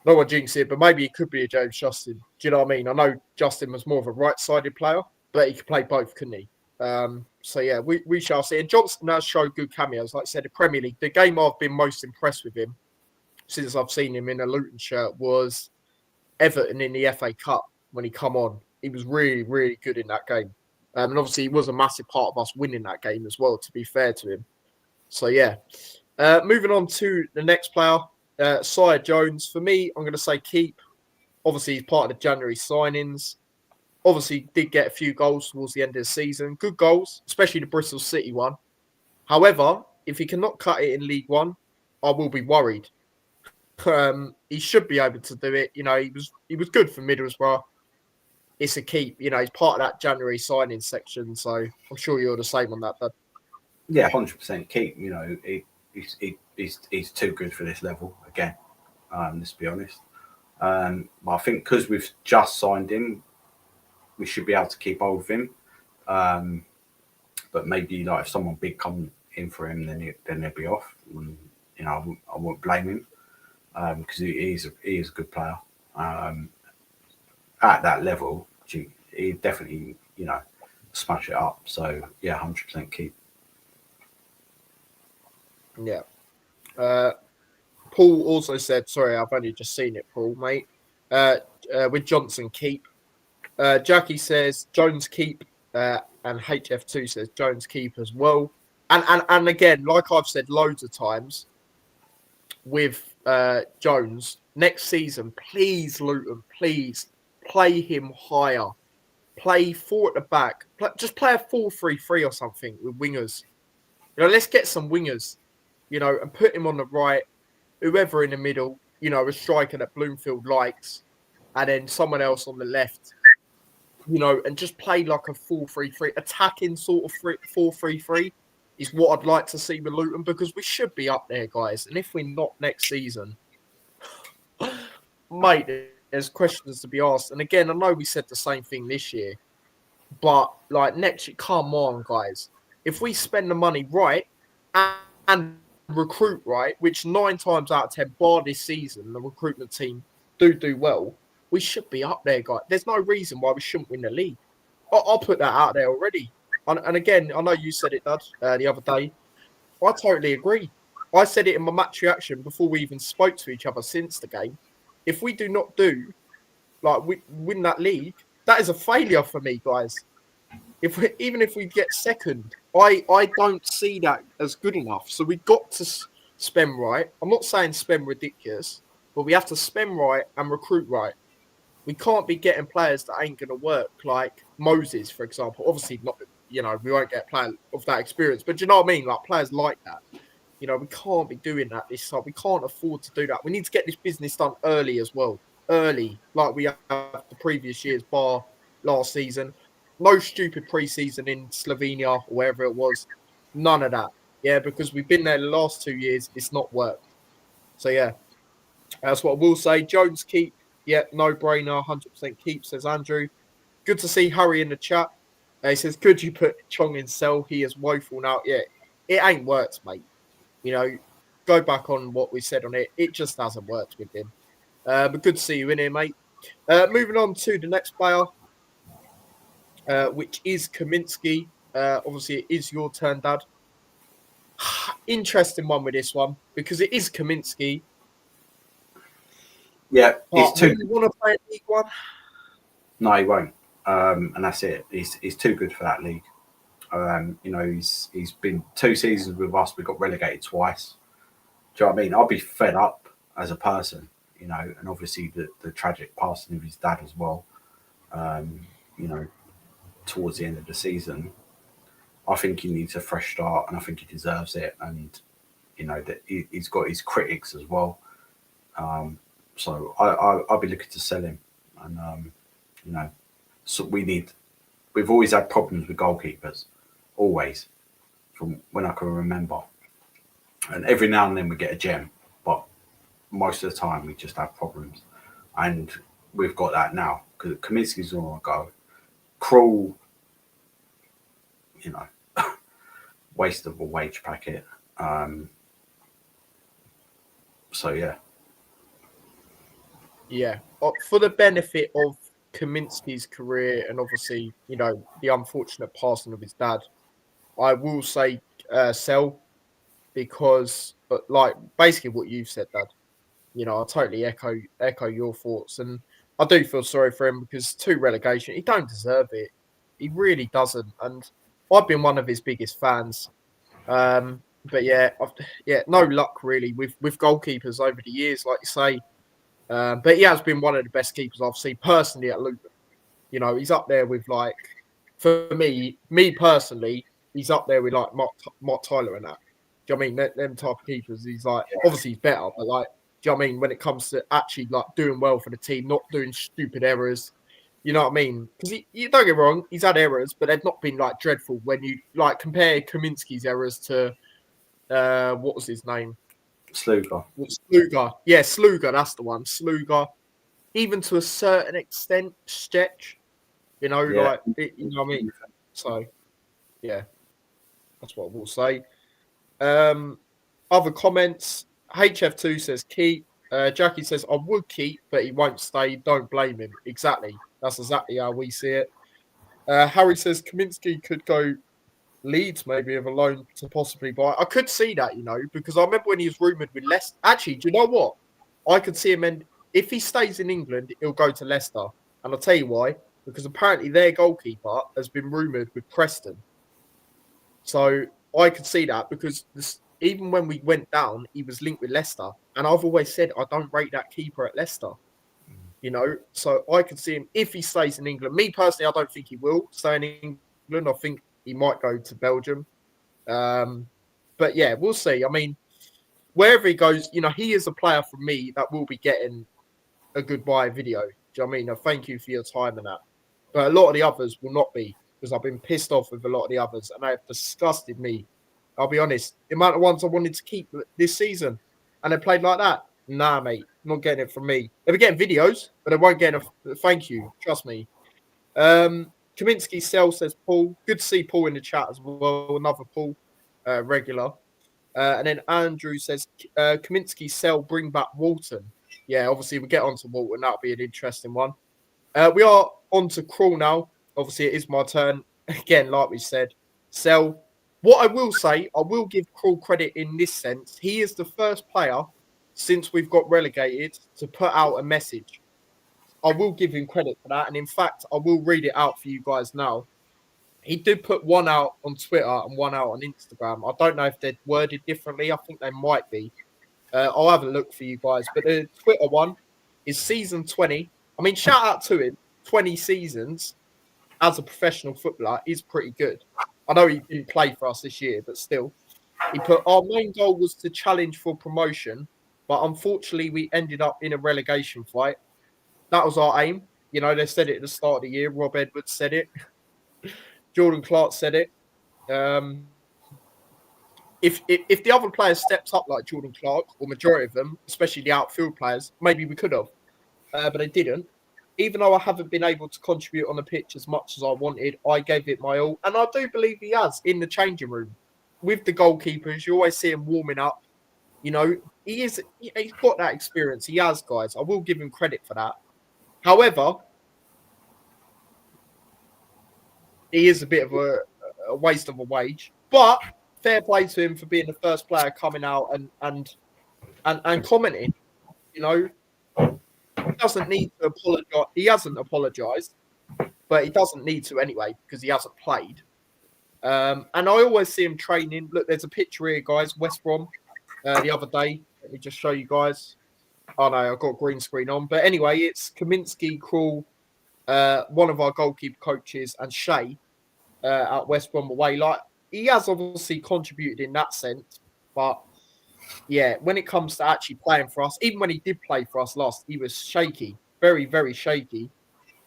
no one jinx it, but maybe it could be a James Justin. Do you know what I mean? I know Justin was more of a right-sided player, but he could play both, couldn't he? So, yeah, we shall see. And Johnson has showed good cameos. Like I said, the Premier League, the game I've been most impressed with him since I've seen him in a Luton shirt was Everton in the FA Cup when he come on. He was really, really good in that game. And obviously, he was a massive part of us winning that game as well, to be fair to him. So, yeah. Moving on to the next player, Sire Jones. For me, I'm going to say keep. Obviously, he's part of the January signings. Obviously, did get a few goals towards the end of the season. Good goals, especially the Bristol City one. However, if he cannot cut it in League One, I will be worried. He should be able to do it. You know, he was good for Middlesbrough. It's a keep. You know, he's part of that January signing section, so I'm sure you're the same on that. But yeah, 100% keep. You know, he's too good for this level again. Let's be honest. But I think because we've just signed him, we should be able to keep hold of him. But maybe like if someone big come in for him, then he'll be off. And, you know, I won't blame him. Because he is a good player. At that level, he definitely, you know, smash it up. So, yeah, 100% keep. Yeah. Paul also said, sorry, I've only just seen it, Paul, mate. With Johnson, keep. Jackie says Jones keep, and HF2 says Jones keep as well. And again, like I've said loads of times, with Jones next season, please, Luton, please play him higher. Play 4 at the back. Just play a 4-3-3 or something with wingers. You know, let's get some wingers, you know, and put him on the right, whoever in the middle, you know, a striker that Bloomfield likes, and then someone else on the left, you know, and just play like a 4-3-3, attacking sort of 4-3-3. Is what I'd like to see with Luton because we should be up there, guys. And if we're not next season, mate, there's questions to be asked. And again, I know we said the same thing this year, but like next year, come on, guys. If we spend the money right and recruit right, which 9 times out of 10, bar this season, the recruitment team do well, we should be up there, guys. There's no reason why we shouldn't win the league. I'll put that out there already. And again, I know you said it, Dad, the other day. I totally agree. I said it in my match reaction before we even spoke to each other since the game. If we do not do we win that league, that is a failure for me, guys. Even if we get second, I don't see that as good enough. So we got to spend right. I'm not saying spend ridiculous, but we have to spend right and recruit right. We can't be getting players that ain't going to work, like Moses, for example. Obviously, not we won't get a player of that experience, but do you know what I mean? Like players like that. We can't be doing that this time. We can't afford to do that. We need to get this business done early as well. Early, like we have the previous years, bar last season. No stupid preseason in Slovenia or wherever it was. None of that. Yeah, because we've been there the last 2 years. It's not worked. So, yeah, that's what I will say. Jones keep. Yeah, no brainer. 100% keep, says Andrew. Good to see Harry in the chat. He says, could you put Chong in sell? He is woeful now. Yeah, it ain't worked, mate. Go back on what we said on it. It just hasn't worked with him. But good to see you in here, mate. Moving on to the next player, which is Kaminsky. Obviously, it is your turn, Dad. Interesting one with this one because it is Kaminsky. Yeah, it's too. You want to play League One? No, he won't. And that's it. He's too good for that league. He's been 2 seasons with us. We got relegated twice. Do you know what I mean? I'll be fed up as a person, and obviously the tragic passing of his dad as well. Towards the end of the season, I think he needs a fresh start, and I think he deserves it. And that he's got his critics as well. So I'll be looking to sell him, and so we've always had problems with goalkeepers, always, from when I can remember. And every now and then we get a gem, but most of the time we just have problems. And we've got that now because Kaminsky's on a go. Krul, waste of a wage packet. So yeah. Yeah, for the benefit of Kaminsky's career and obviously, the unfortunate passing of his dad, I will say sell because, basically what you've said, Dad. I totally echo your thoughts, and I do feel sorry for him because 2 relegation, he don't deserve it. He really doesn't, and I've been one of his biggest fans. But yeah, no luck really with goalkeepers over the years, like you say. But he has been one of the best keepers I've seen personally at Luton. He's up there with for me personally, he's up there with Mark Tyler and that. Do you know what I mean? Them type of keepers, he's obviously he's better, but do you know what I mean? When it comes to actually doing well for the team, not doing stupid errors, you know what I mean? Because you don't get me wrong, he's had errors, but they've not been dreadful when you compare Kaminsky's errors to what was his name? Sluga. Yeah, Sluga, that's the one. Sluga, even to a certain extent, Stretch, you know what I mean? So, yeah, that's what we'll say. Other comments, HF2 says keep. Jackie says, I would keep, but he won't stay. Don't blame him. Exactly. That's exactly how we see it. Harry says, Kaminsky could go Leeds maybe of a loan to possibly buy. I could see that, because I remember when he was rumoured with Leicester. Actually, do you know what? I could see him, and if he stays in England, he'll go to Leicester. And I'll tell you why. Because apparently their goalkeeper has been rumoured with Preston. So I could see that because even when we went down, he was linked with Leicester. And I've always said I don't rate that keeper at Leicester. So I could see him if he stays in England. Me personally, I don't think he will stay in England. I think he might go to Belgium. But yeah, we'll see. I mean, wherever he goes, he is a player for me that will be getting a goodbye video. Do you know what I mean? Thank you for your time and that. But a lot of the others will not be because I've been pissed off with a lot of the others and they have disgusted me. I'll be honest. The amount of ones I wanted to keep this season and they played like that. Nah, mate. Not getting it from me. They'll be getting videos, but they won't get a thank you. Trust me. Kaminsky sell, says Paul. Good to see Paul in the chat as well. Another Paul, regular. And then Andrew says, Kaminsky sell, bring back Walton. Yeah, obviously we get on to Walton. That'll be an interesting one. We are on to Krul now. Obviously, it is my turn. Again, like we said, sell. What I will say, I will give Krul credit in this sense. He is the first player since we've got relegated to put out a message. I will give him credit for that. And in fact, I will read it out for you guys now. He did put one out on Twitter and one out on Instagram. I don't know if they're worded differently. I think they might be. I'll have a look for you guys. But the Twitter one is season 20. I mean, shout out to him. 20 seasons as a professional footballer is pretty good. I know he didn't play for us this year, but still. He put, our main goal was to challenge for promotion, but unfortunately we ended up in a relegation fight. That was our aim. You know, they said it at the start of the year. Rob Edwards said it. Jordan Clark said it. If the other players stepped up like Jordan Clark, or majority of them, especially the outfield players, maybe we could have, but they didn't. Even though I haven't been able to contribute on the pitch as much as I wanted, I gave it my all, and I do believe he has in the changing room with the goalkeepers. You always see him warming up. You know, he's got that experience. He has, guys. I will give him credit for that. However, he is a bit of a waste of a wage, but fair play to him for being the first player coming out and commenting. You know, he doesn't need to apologise. He hasn't apologised, but he doesn't need to anyway because he hasn't played. And I always see him training. Look, there's a picture here, guys. West Brom the other day. Let me just show you guys. Oh no, I've got green screen on. But anyway, it's Kaminsky, Krul, one of our goalkeeper coaches, and Shay at West Brom away. Like, he has obviously contributed in that sense, but yeah, when it comes to actually playing for us, even when he did play for us last, he was shaky, very, very shaky.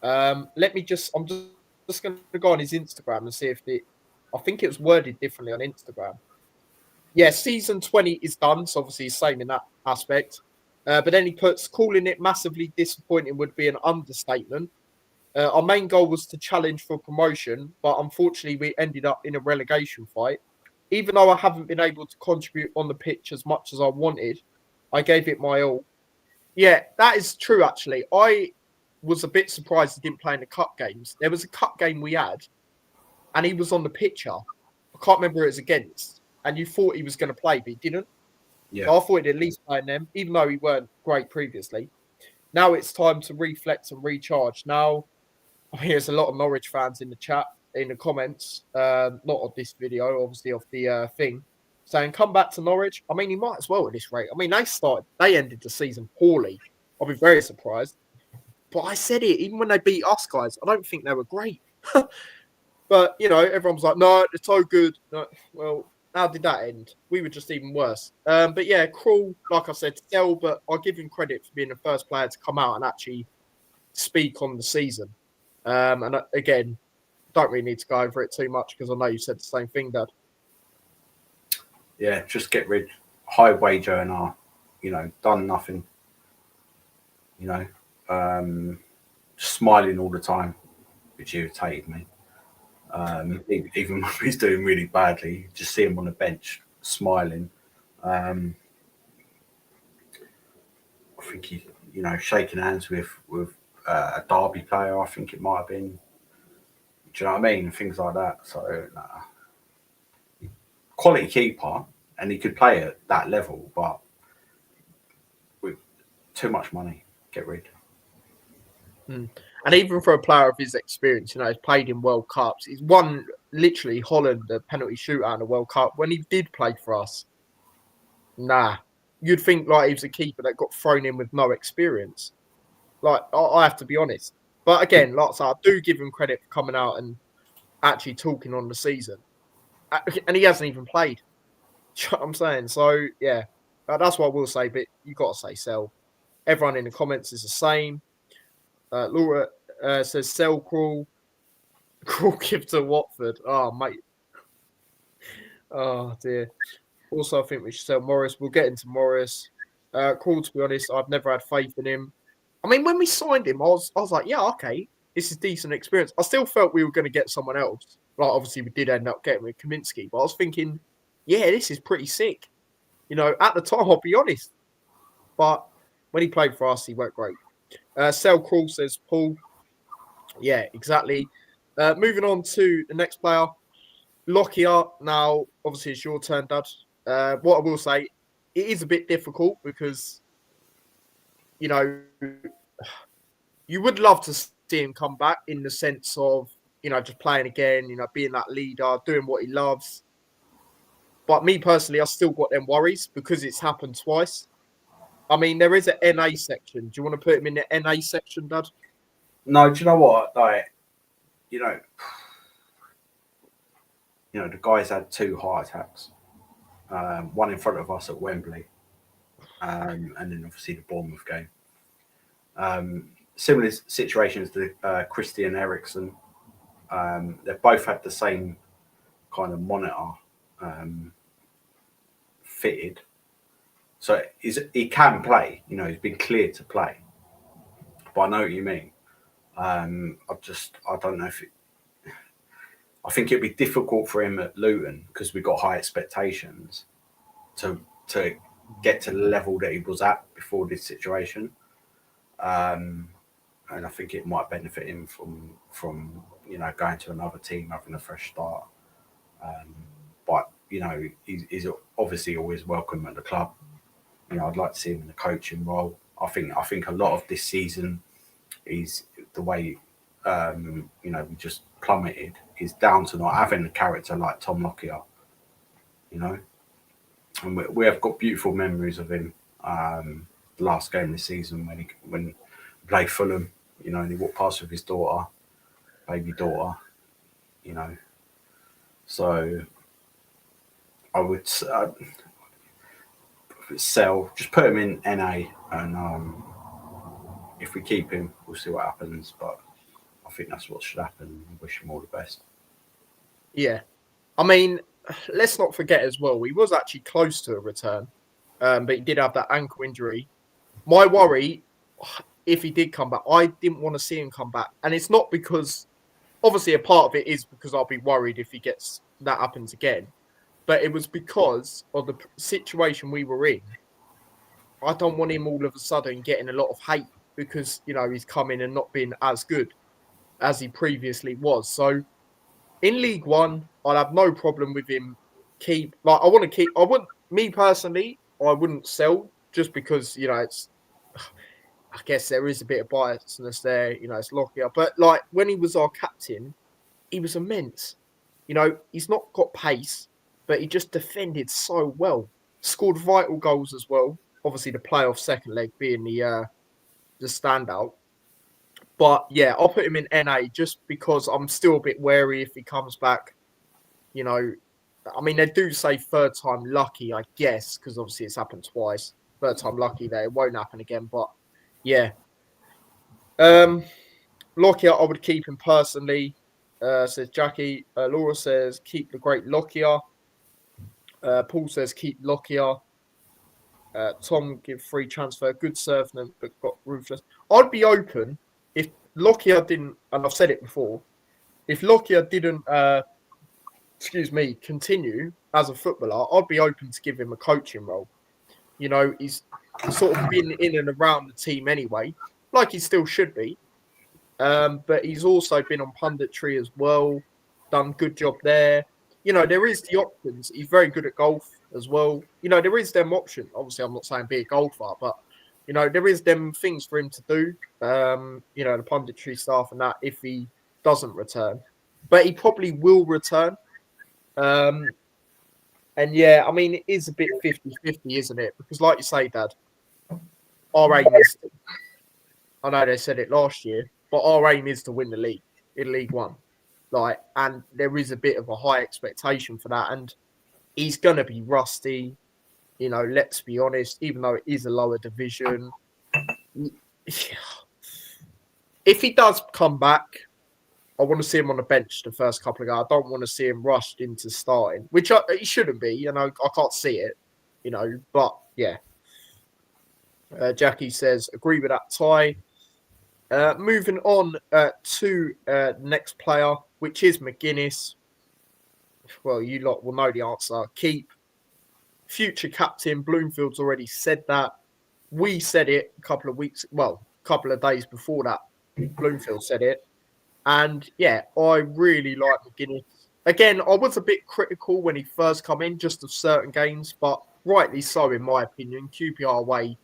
I'm just going to go on his Instagram and see if I think it was worded differently on Instagram. Yeah, season 20 is done, so obviously he's same in that aspect. But then he puts, calling it massively disappointing would be an understatement. Our main goal was to challenge for promotion, but unfortunately we ended up in a relegation fight. Even though I haven't been able to contribute on the pitch as much as I wanted, I gave it my all. Yeah, that is true, actually. I was a bit surprised he didn't play in the cup games. There was a cup game we had, and he was on the picture. I can't remember who it was against. And you thought he was going to play, but he didn't. Yeah. So I thought he'd at least play in them, even though he weren't great previously. Now it's time to reflect and recharge. Now, I mean, there's a lot of Norwich fans in the chat, in the comments, not of this video, obviously of the thing, saying, come back to Norwich. I mean, he might as well at this rate. I mean, they ended the season poorly. I'll be very surprised. But I said it, even when they beat us, guys, I don't think they were great. But, you know, everyone's like, no, they're so good. No, well, how did that end? We were just even worse. But yeah, Krul, like I said, sell, but I'll give him credit for being the first player to come out and actually speak on the season. And again, don't really need to go over it too much because I know you said the same thing, Dad. Yeah, just get rid. High wage earner, you know, done nothing. You know, smiling all the time, which irritated me. Even when he's doing really badly, just see him on the bench smiling. I think he, you know, shaking hands with a Derby player. I think it might have been. Do you know what I mean? Things like that. So, quality keeper, and he could play at that level, but with too much money, get rid. And even for a player of his experience, you know, he's played in World Cups. He's won literally Holland the penalty shootout in the World Cup. When he did play for us, you'd think like he was a keeper that got thrown in with no experience. Like, I have to be honest. But again, like I said, I do give him credit for coming out and actually talking on the season. And he hasn't even played. You know what I'm saying? So, yeah, that's what I will say. But you got to say sell. Everyone in the comments is the same. Laura says sell Krul. Krul give to Watford. Oh, mate. Oh, dear. Also, I think we should sell Morris. We'll get into Morris. Krul, to be honest, I've never had faith in him. I mean, when we signed him, I was like, yeah, okay, this is decent experience. I still felt we were going to get someone else. Like, obviously, we did end up getting with Kaminsky, but I was thinking, yeah, this is pretty sick. You know, at the time, I'll be honest. But when he played for us, he weren't great. Sell Krul, says Paul. Yeah, exactly. Moving on to the next player, Lockyer, now, obviously, it's your turn, Dad. What I will say, it is a bit difficult because, you know, you would love to see him come back in the sense of, just playing again, being that leader, doing what he loves. But me personally, I still got them worries because it's happened twice. I mean, there is an NA section. Do you want to put him in the NA section, Dad? No, do you know what? Like, you know, the guy's had 2 heart attacks. One in front of us at Wembley, and then obviously the Bournemouth game. Similar situations to Christian Eriksen. They've both had the same kind of monitor fitted, so he can play. He's been cleared to play. But I know what you mean. I don't know if I think it'd be difficult for him at Luton because we got high expectations to get to the level that he was at before this situation. And I think it might benefit him from going to another team, having a fresh start. But he's obviously always welcome at the club. I'd like to see him in the coaching role. I think a lot of this season is the way we just plummeted is down to not having a character like Tom Lockyer. And we have got beautiful memories of him. The last game this season when he played Fulham, and he walked past with his baby daughter. So I would sell, just put him in NA, and if we keep him, we'll see what happens. But I think that's what should happen. Wish him all the best. Yeah. I mean, let's not forget as well, he was actually close to a return, but he did have that ankle injury. My worry, if he did come back, I didn't want to see him come back. And it's not because, obviously a part of it is because I'll be worried if that happens again. But it was because of the situation we were in. I don't want him all of a sudden getting a lot of hate because, he's come in and not been as good as he previously was. So in League One, I'd have no problem with him me personally, I wouldn't sell just because, I guess there is a bit of biasness there, it's Lockyer. But when he was our captain, he was immense. He's not got pace, but he just defended so well. Scored vital goals as well. Obviously, the playoff second leg being the standout. But yeah, I'll put him in NA just because I'm still a bit wary if he comes back. I mean, they do say third time lucky, I guess, because obviously it's happened twice. Third time lucky there. It won't happen again. But yeah. Lockyer, I would keep him personally, says Jackie. Laura says keep the great Lockyer. Paul says keep Lockyer. Tom, give free transfer. Good servant, but got ruthless. I'd be open if Lockyer didn't, and I've said it before, if Lockyer didn't, continue as a footballer, I'd be open to give him a coaching role. He's sort of been in and around the team anyway, like he still should be. But he's also been on punditry as well, done a good job there. There is the options. He's very good at golf as well. There is them option. Obviously, I'm not saying be a golfer, but, there is them things for him to do. The punditry stuff and that if he doesn't return. But he probably will return. And yeah, I mean, it is a bit 50-50, isn't it? Because like you say, Dad, our aim is, I know they said it last year, but our aim is to win the league in League One. And there is a bit of a high expectation for that. And he's going to be rusty, let's be honest, even though it is a lower division. If he does come back, I want to see him on the bench the first couple of games. I don't want to see him rushed into starting, which he shouldn't be. I can't see it, but yeah. Jackie says, agree with that, Ty. Moving on to next player, which is McGuinness. Well, you lot will know the answer. Keep. Future captain, Bloomfield's already said that. We said it a couple of days before that. Bloomfield said it. And yeah, I really like McGuinness. again, I was a bit critical when he first come in, just of certain games, but rightly so, in my opinion. QPR away,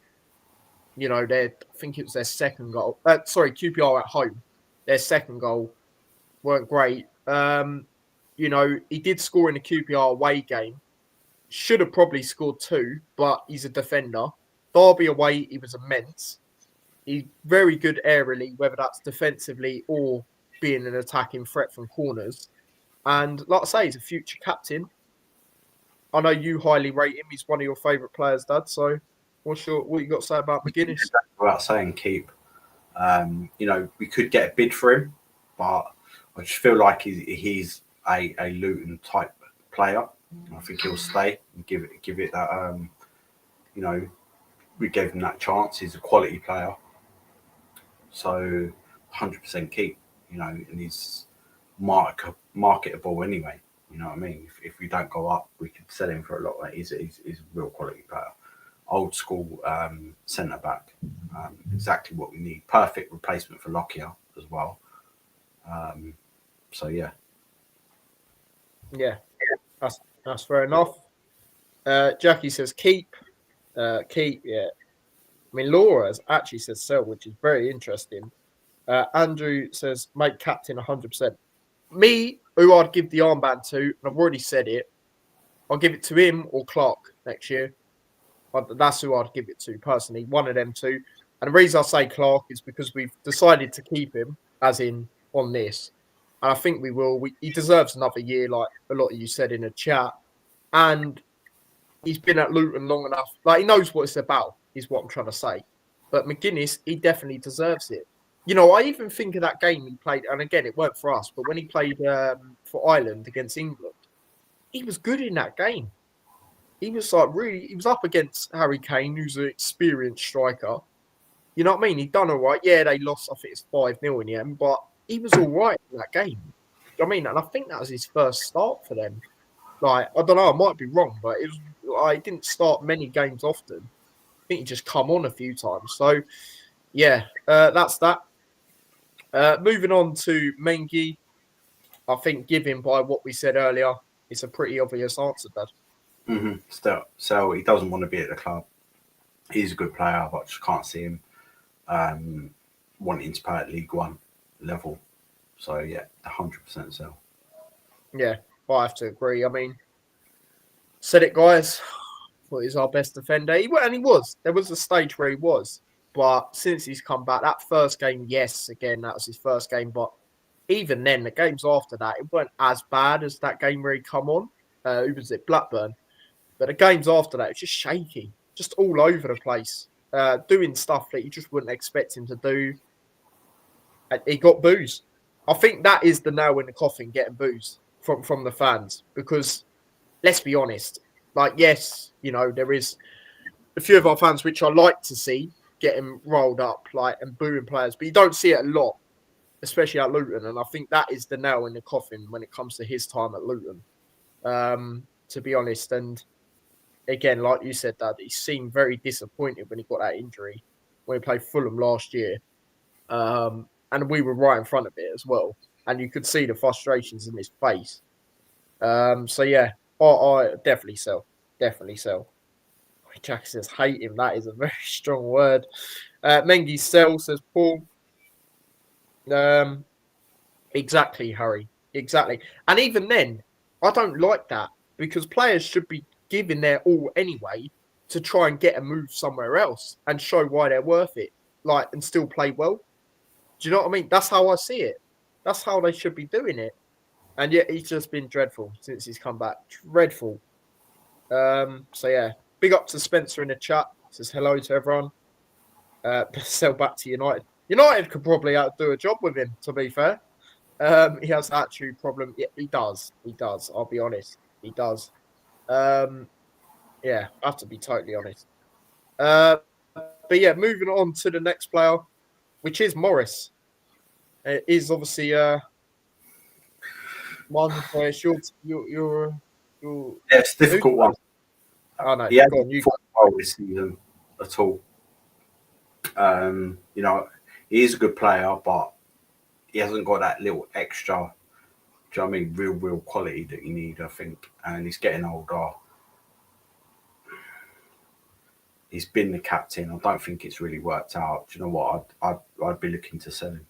I think it was their second goal. QPR at home, their second goal weren't great. He did score in the QPR away game. Should have probably scored two, but he's a defender. Derby away, he was immense. He's very good aerially, whether that's defensively or being an attacking threat from corners. And like I say, he's a future captain. I know you highly rate him. He's one of your favourite players, Dad. So, what you got to say about McGuinness? About saying keep. We could get a bid for him, but I just feel like he's a Luton type player. I think he'll stay and give it that. We gave him that chance. He's a quality player, so 100% keep. And he's marketable anyway. You know what I mean? If we don't go up, we could sell him for a lot. He's a real quality player. Old school centre back, exactly what we need. Perfect replacement for Lockyer as well. So yeah, that's fair enough. Jackie says keep. Yeah. I mean, Laura has actually said sell, which is very interesting. Andrew says make captain 100%. Me, who I'd give the armband to, and I've already said it, I'll give it to him or Clark next year. That's who I'd give it to personally, one of them two. And the reason I say Clark is because we've decided to keep him, as in on this. And I think we will. He deserves another year, like a lot of you said in the chat. And he's been at Luton long enough. Like, he knows what it's about, is what I'm trying to say. But McGuinness, he definitely deserves it. I even think of that game he played, and again, it weren't for us, but when he played for Ireland against England, he was good in that game. He was he was up against Harry Kane, who's an experienced striker. You know what I mean? He done all right. Yeah, they lost, I think it's 5-0 in the end, but he was all right in that game. I mean, and I think that was his first start for them. Like, I don't know, I might be wrong, but it was he didn't start many games often. I think he just come on a few times. So, yeah, that's that. Moving on to Mengi, I think given by what we said earlier, it's a pretty obvious answer, Dad. Mm-hmm. So he doesn't want to be at the club. He's a good player, but I just can't see him wanting to play at League One level. So yeah, 100% sell. Yeah, I have to agree. I mean, said it, guys. Well, he's our best defender. He was. There was a stage where he was, but since he's come back, that first game, yes, again, that was his first game. But even then, the games after that, it weren't as bad as that game where he come on. Who was it? Blackburn. But the games after that, it's just shaky, just all over the place, doing stuff that you just wouldn't expect him to do. And he got booze. I think that is the nail in the coffin, getting booze from the fans. Because let's be honest, like, yes, there is a few of our fans which I like to see getting rolled up, like, and booing players, but you don't see it a lot, especially at Luton. And I think that is the nail in the coffin when it comes to his time at Luton. To be honest, and again, like you said, Dad, he seemed very disappointed when he got that injury when he played Fulham last year. And we were right in front of it as well. And you could see the frustrations in his face. So, yeah, I definitely sell. Definitely sell. Jack says, hate him. That is a very strong word. Mengi sell, says Paul. Exactly, Harry. Exactly. And even then, I don't like that because players should be giving their all anyway to try and get a move somewhere else and show why they're worth it, like, and still play well. Do you know what I mean? That's how I see it. That's how they should be doing it. And yet he's just been dreadful since he's come back. Dreadful. So yeah, big up to Spencer in the chat. Says hello to everyone. Sell back to United. United could probably do a job with him, to be fair. He has that attitude problem. Yeah, he does. He does. I'll be honest. He does. Yeah, I have to be totally honest. But yeah, moving on to the next player, which is Morris. It is obviously one where you're Yeah, it's a difficult one. Oh no, He hasn't go on, you go. well this season at all. He is a good player, but he hasn't got that little extra Do you know what I mean? Real quality that you need, I think. And he's getting older. He's been the captain. I don't think it's really worked out. Do you know what? I'd be looking to sell him.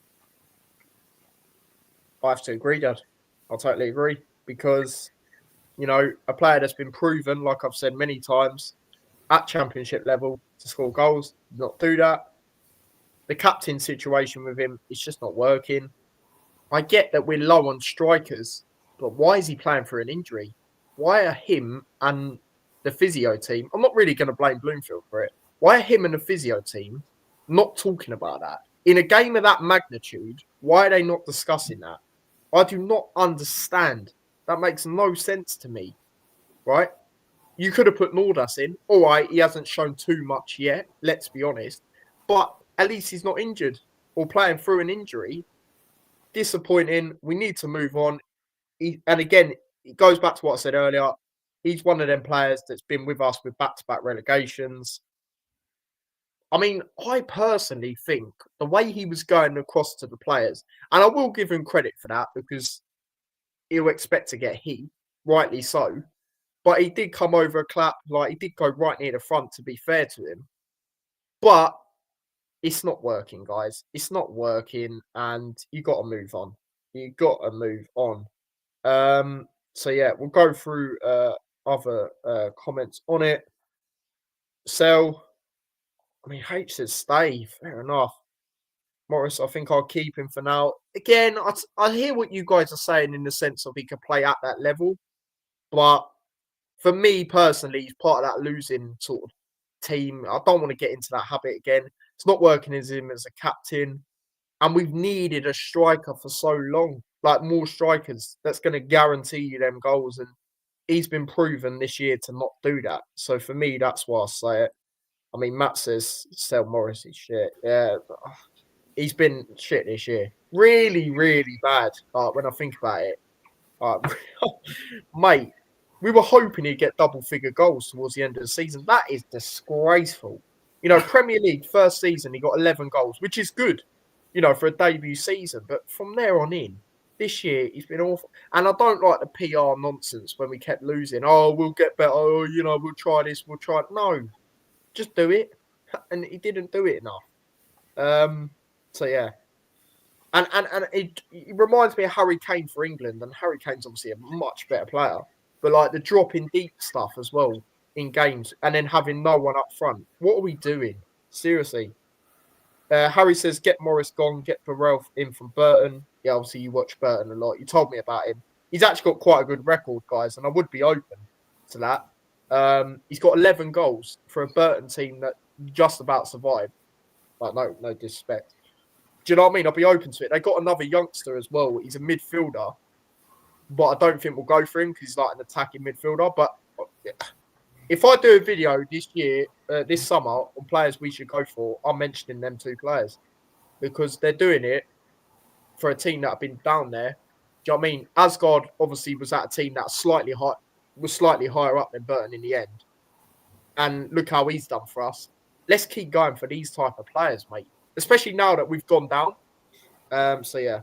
I have to agree, Dad. I totally agree because, you know, a player that's been proven, like I've said many times, at championship level to score goals, not do that. The captain situation with him is just not working. I get that we're low on strikers, but why is he playing for an injury? Why are him and the physio team? I'm not really going to blame Bloomfield for it. Why are him and the physio team not talking about that? In a game of that magnitude, why are they not discussing that? I do not understand. That makes no sense to me, right? You could have put Nordas in. All right, he hasn't shown too much yet, let's be honest. But at least he's not injured or playing through an injury. Disappointing. We need to move on. And again, it goes back to what I said earlier. He's one of them players that's been with us with back-to-back relegations. I mean, I personally think the way he was going across to the players, and I will give him credit for that because he'll expect to get heat, rightly so. But he did come over a clap, like he did go right near the front, to be fair to him. But it's not working, guys. It's not working, and you got to move on. You got to move on. So yeah, we'll go through other comments on it. Sell. I mean, H says stay. Fair enough. Morris, I think I'll keep him for now. Again, I hear what you guys are saying in the sense of he could play at that level, but for me personally, he's part of that losing sort of team. I don't want to get into that habit again. It's not working as him as a captain. And we've needed a striker for so long, like more strikers that's going to guarantee you them goals. And he's been proven this year to not do that. So for me, that's why I say it. I mean, Matt says sell Morris is shit. Yeah, he's been shit this year. Really, really bad. When I think about it, mate, we were hoping he'd get double-figure goals towards the end of the season. That is disgraceful. You know, Premier League first season, he got 11 goals, which is good, you know, for a debut season. But from there on in, this year, he's been awful. And I don't like the PR nonsense when we kept losing. Oh, we'll get better. Oh, you know, we'll try this. We'll try it. No, just do it. And he didn't do it enough. So, yeah. And it reminds me of Harry Kane for England. And Harry Kane's obviously a much better player. But, like, the drop in deep stuff as well in games. And then having no one up front. What are we doing? Seriously. Harry says, get Morris gone, get Burrell in from Burton. Yeah, obviously you watch Burton a lot. You told me about him. He's actually got quite a good record, guys, and I would be open to that. He's got 11 goals for a Burton team that just about survived. Like, no disrespect. Do you know what I mean? I'll be open to it. They got another youngster as well. He's a midfielder, but I don't think we'll go for him because he's like an attacking midfielder. But if I do a video this year, this summer, on players we should go for, I'm mentioning them two players because they're doing it for a team that have been down there. Do you know what I mean? Asgard obviously was at a team that was slightly higher up than Burton in the end. And look how he's done for us. Let's keep going for these type of players, mate. Especially now that we've gone down. So, yeah.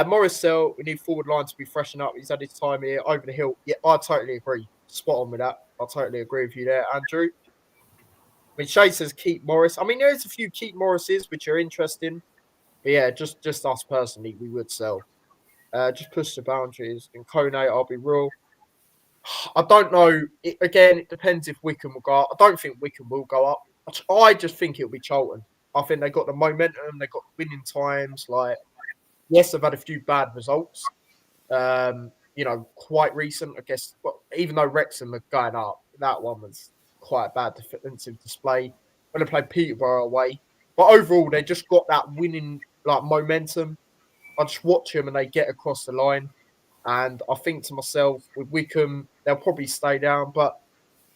Morris Sell, we need forward line to be freshened up. He's had his time here. Over the hill. Yeah, I totally agree. Spot on with that. I totally agree with you there, Andrew. I mean, Shay says keep Morris. I mean, there is a few keep Morrises, which are interesting. But yeah, just us personally, we would sell. Just push the boundaries. And Kone, I'll be real. I don't know. It depends if Wickham will go up. I don't think Wickham will go up. I just think it'll be Charlton. I think they got the momentum. They got winning times. Like, yes, they've had a few bad results. You know, quite recent, I guess. Well, even though Wrexham are going up, that one was quite a bad defensive display when they played Peterborough away. But overall, they just got that winning like momentum. I just watch them and they get across the line. And I think to myself, with Wickham, they'll probably stay down. But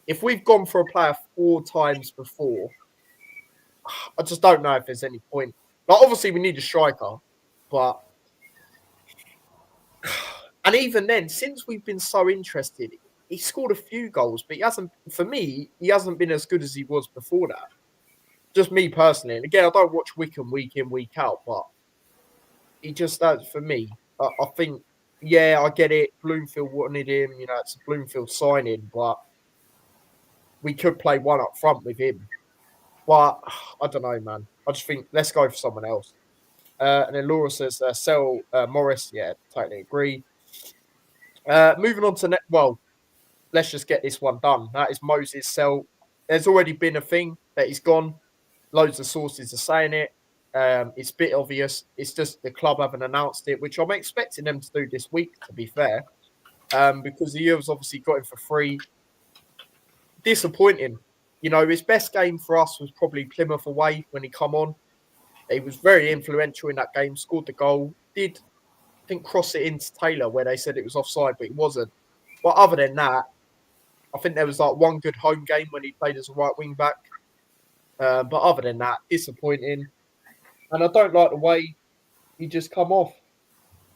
if we've gone for a player 4 times before, I just don't know if there's any point. Like, obviously, we need a striker, but and even then, since we've been so interested, he scored a few goals, but he hasn't. For me, he hasn't been as good as he was before that. Just me personally, and again, I don't watch Wickham week in, week out, but he just does for me. I think yeah, I get it. Bloomfield wanted him. You know, it's a Bloomfield signing, but we could play one up front with him. But I don't know, man. I just think let's go for someone else. And then Laura says, sell Morris. Yeah, totally agree. Moving on to well, let's just get this one done. That is Moses sell. There's already been a thing that he's gone. Loads of sources are saying it. It's a bit obvious. It's just the club haven't announced it, which I'm expecting them to do this week, to be fair. Because the Euros obviously got him for free. Disappointing. You know, his best game for us was probably Plymouth away when he come on. He was very influential in that game, scored the goal, did, I think, cross it into Taylor where they said it was offside, but it wasn't. But other than that, I think there was like one good home game when he played as a right wing back. But other than that, disappointing. And I don't like the way he just come off.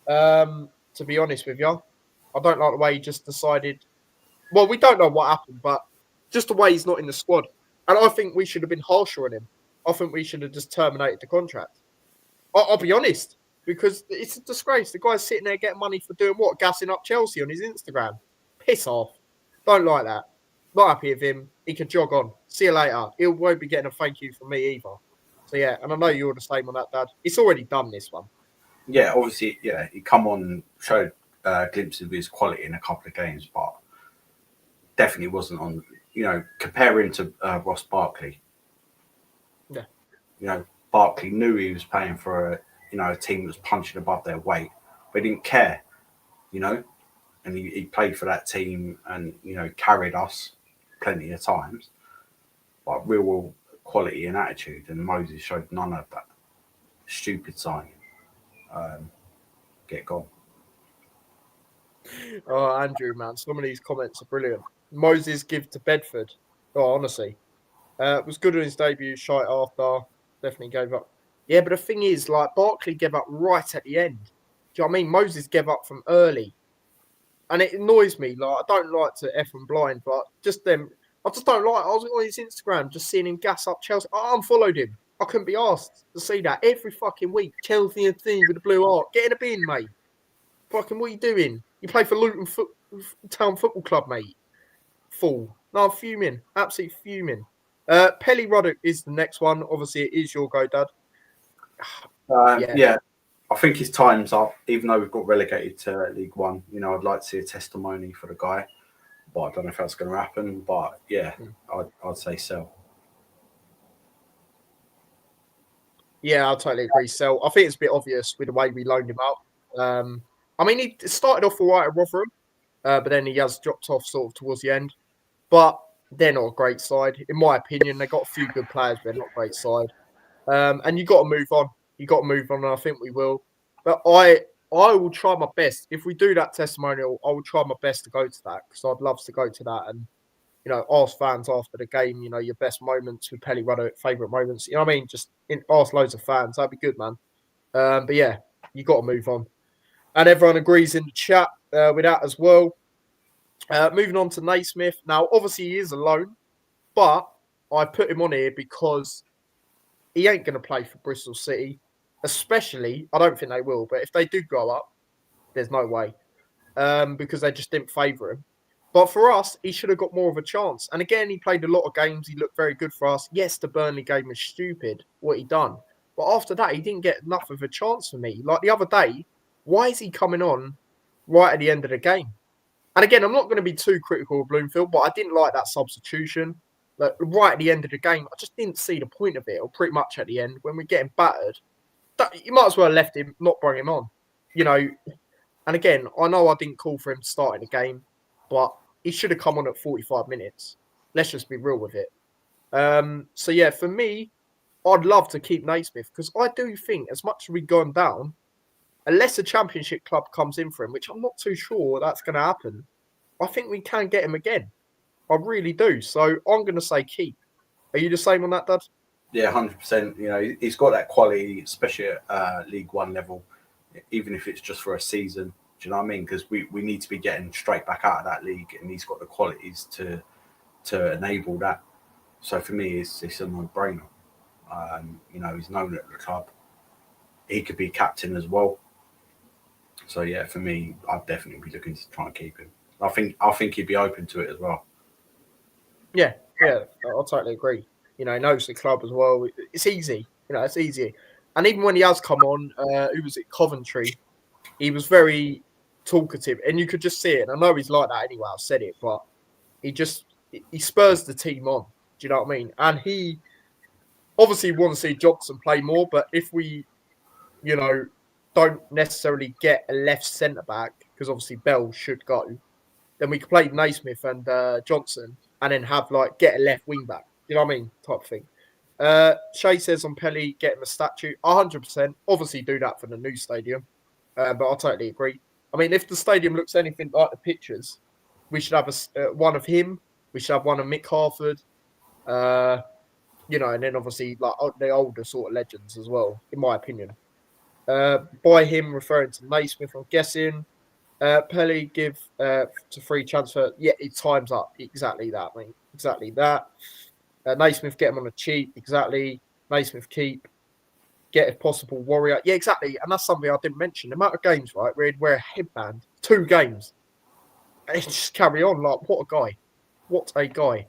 To be honest with you, I don't like the way he just decided. Well, we don't know what happened, but just the way he's not in the squad. And I think we should have been harsher on him. I think we should have just terminated the contract. I'll be honest, because it's a disgrace. The guy's sitting there getting money for doing what? Gassing up Chelsea on his Instagram. Piss off. Don't like that. Not happy with him. He can jog on. See you later. He won't be getting a thank you from me either. So, yeah, and I know you're the same on that, Dad. It's already done, this one. Yeah, obviously, yeah, he come on and showed glimpses of his quality in a couple of games, but definitely wasn't on. You know, comparing to Ross Barkley. Yeah. You know, Barkley knew he was playing for a team that was punching above their weight, but he didn't care. You know, and he played for that team and carried us plenty of times, but real quality and attitude. And Moses showed none of that. Stupid signing. Get gone. Oh, Andrew, man, some of these comments are brilliant. Moses give to Bedford. Oh, honestly. Was good on his debut, shite after. Definitely gave up. Yeah, but the thing is, like, Barkley gave up right at the end. Do you know what I mean? Moses gave up from early. And it annoys me. Like, I don't like to F and blind, but just them. I just don't like. I was on his Instagram just seeing him gas up Chelsea. I unfollowed him. I couldn't be asked to see that every fucking week. Chelsea and team with the blue heart. Get in a bin, mate. Fucking, what are you doing? You play for Luton Town Football Club, mate. Fool. No, I'm fuming. Absolutely fuming. Pelly Ruddock is the next one. Obviously, it is your go, Dad. Yeah, I think his time's up. Even though we've got relegated to League One, I'd like to see a testimony for the guy, but I don't know if that's going to happen. But yeah, I'd say sell. Yeah, I totally agree. So I think it's a bit obvious with the way we loaned him out. I mean, he started off all right at Rotherham, but then he has dropped off sort of towards the end. But they're not a great side, in my opinion. They got a few good players, but they're not a great side. And you got to move on. You got to move on, and I think we will. But I will try my best. If we do that testimonial, I will try my best to go to that because I'd love to go to that and ask fans after the game. Your best moments with Pelly Ruddock, favourite moments. You know what I mean? Just ask loads of fans. That'd be good, man. But yeah, you got to move on. And everyone agrees in the chat with that as well. Moving on to Naismith. Now, obviously, he is alone, but I put him on here because he ain't going to play for Bristol City, especially, I don't think they will, but if they do go up, there's no way because they just didn't favour him. But for us, he should have got more of a chance. And again, he played a lot of games. He looked very good for us. Yes, the Burnley game was stupid, what he done. But after that, he didn't get enough of a chance for me. Like the other day, why is he coming on right at the end of the game? And again, I'm not going to be too critical of Bloomfield, but I didn't like that substitution. Like right at the end of the game, I just didn't see the point of it, or pretty much at the end when we're getting battered. You might as well have left him, not bring him on. And again, I know I didn't call for him to start in the game, but he should have come on at 45 minutes. Let's just be real with it. So yeah, for me, I'd love to keep Naismith because I do think as much as we've gone down, unless a championship club comes in for him, which I'm not too sure that's going to happen, I think we can get him again. I really do. So I'm going to say keep. Are you the same on that, Dad? Yeah, 100%. He's got that quality, especially at League One level, even if it's just for a season. Do you know what I mean? Because we need to be getting straight back out of that league, and he's got the qualities to enable that. So for me, it's a no-brainer. He's known at the club. He could be captain as well. So yeah, for me, I'd definitely be looking to try and keep him. I think he'd be open to it as well. Yeah, I totally agree. You know, he knows the club as well. It's easy. You know, it's easy. And even when he has come on, who was it, Coventry? He was very talkative, and you could just see it. And I know he's like that anyway. I've said it, but he spurs the team on. Do you know what I mean? And he obviously wants to see Johnson play more. But if we, you know, don't necessarily get a left centre back because obviously Bell should go, then we could play Naismith and Johnson, and then have like get a left wing back. You know what I mean? Type thing. Shay says on Pelly, get him a statue. 100%. Obviously, do that for the new stadium. But I totally agree. I mean, if the stadium looks anything like the pictures, we should have one of him. We should have one of Mick Harford. You know, and then obviously like the older sort of legends as well, in my opinion. By him referring to Naismith, I'm guessing. Pelly give to free transfer. Yeah, it times up. Exactly that, mate. Exactly that. Naismith get him on a cheap. Exactly. Naismith keep. Get if possible Warrior. Yeah, exactly. And that's something I didn't mention. The amount of games, right, where he'd wear a headband. 2 games. And he'd just carry on. Like, what a guy. What a guy.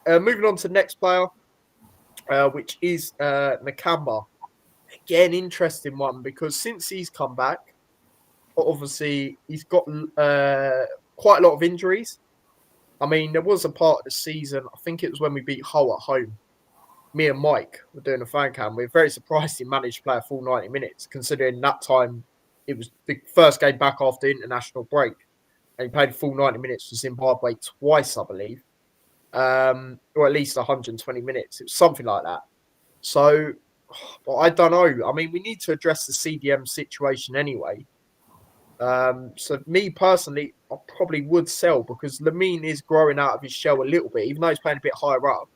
Moving on to the next player, which is Nakamba. Again, interesting one because since he's come back, obviously he's got quite a lot of injuries. I mean, there was a part of the season, I think it was when we beat Hull at home. Me and Mike were doing a fan cam. We were very surprised he managed to play a full 90 minutes, considering that time it was the first game back after international break. And he played a full 90 minutes for Zimbabwe twice, I believe. Or at least 120 minutes. It was something like that. So, I don't know. I mean, we need to address the CDM situation anyway. So me personally, I probably would sell because Lamine is growing out of his shell a little bit, even though he's playing a bit higher up.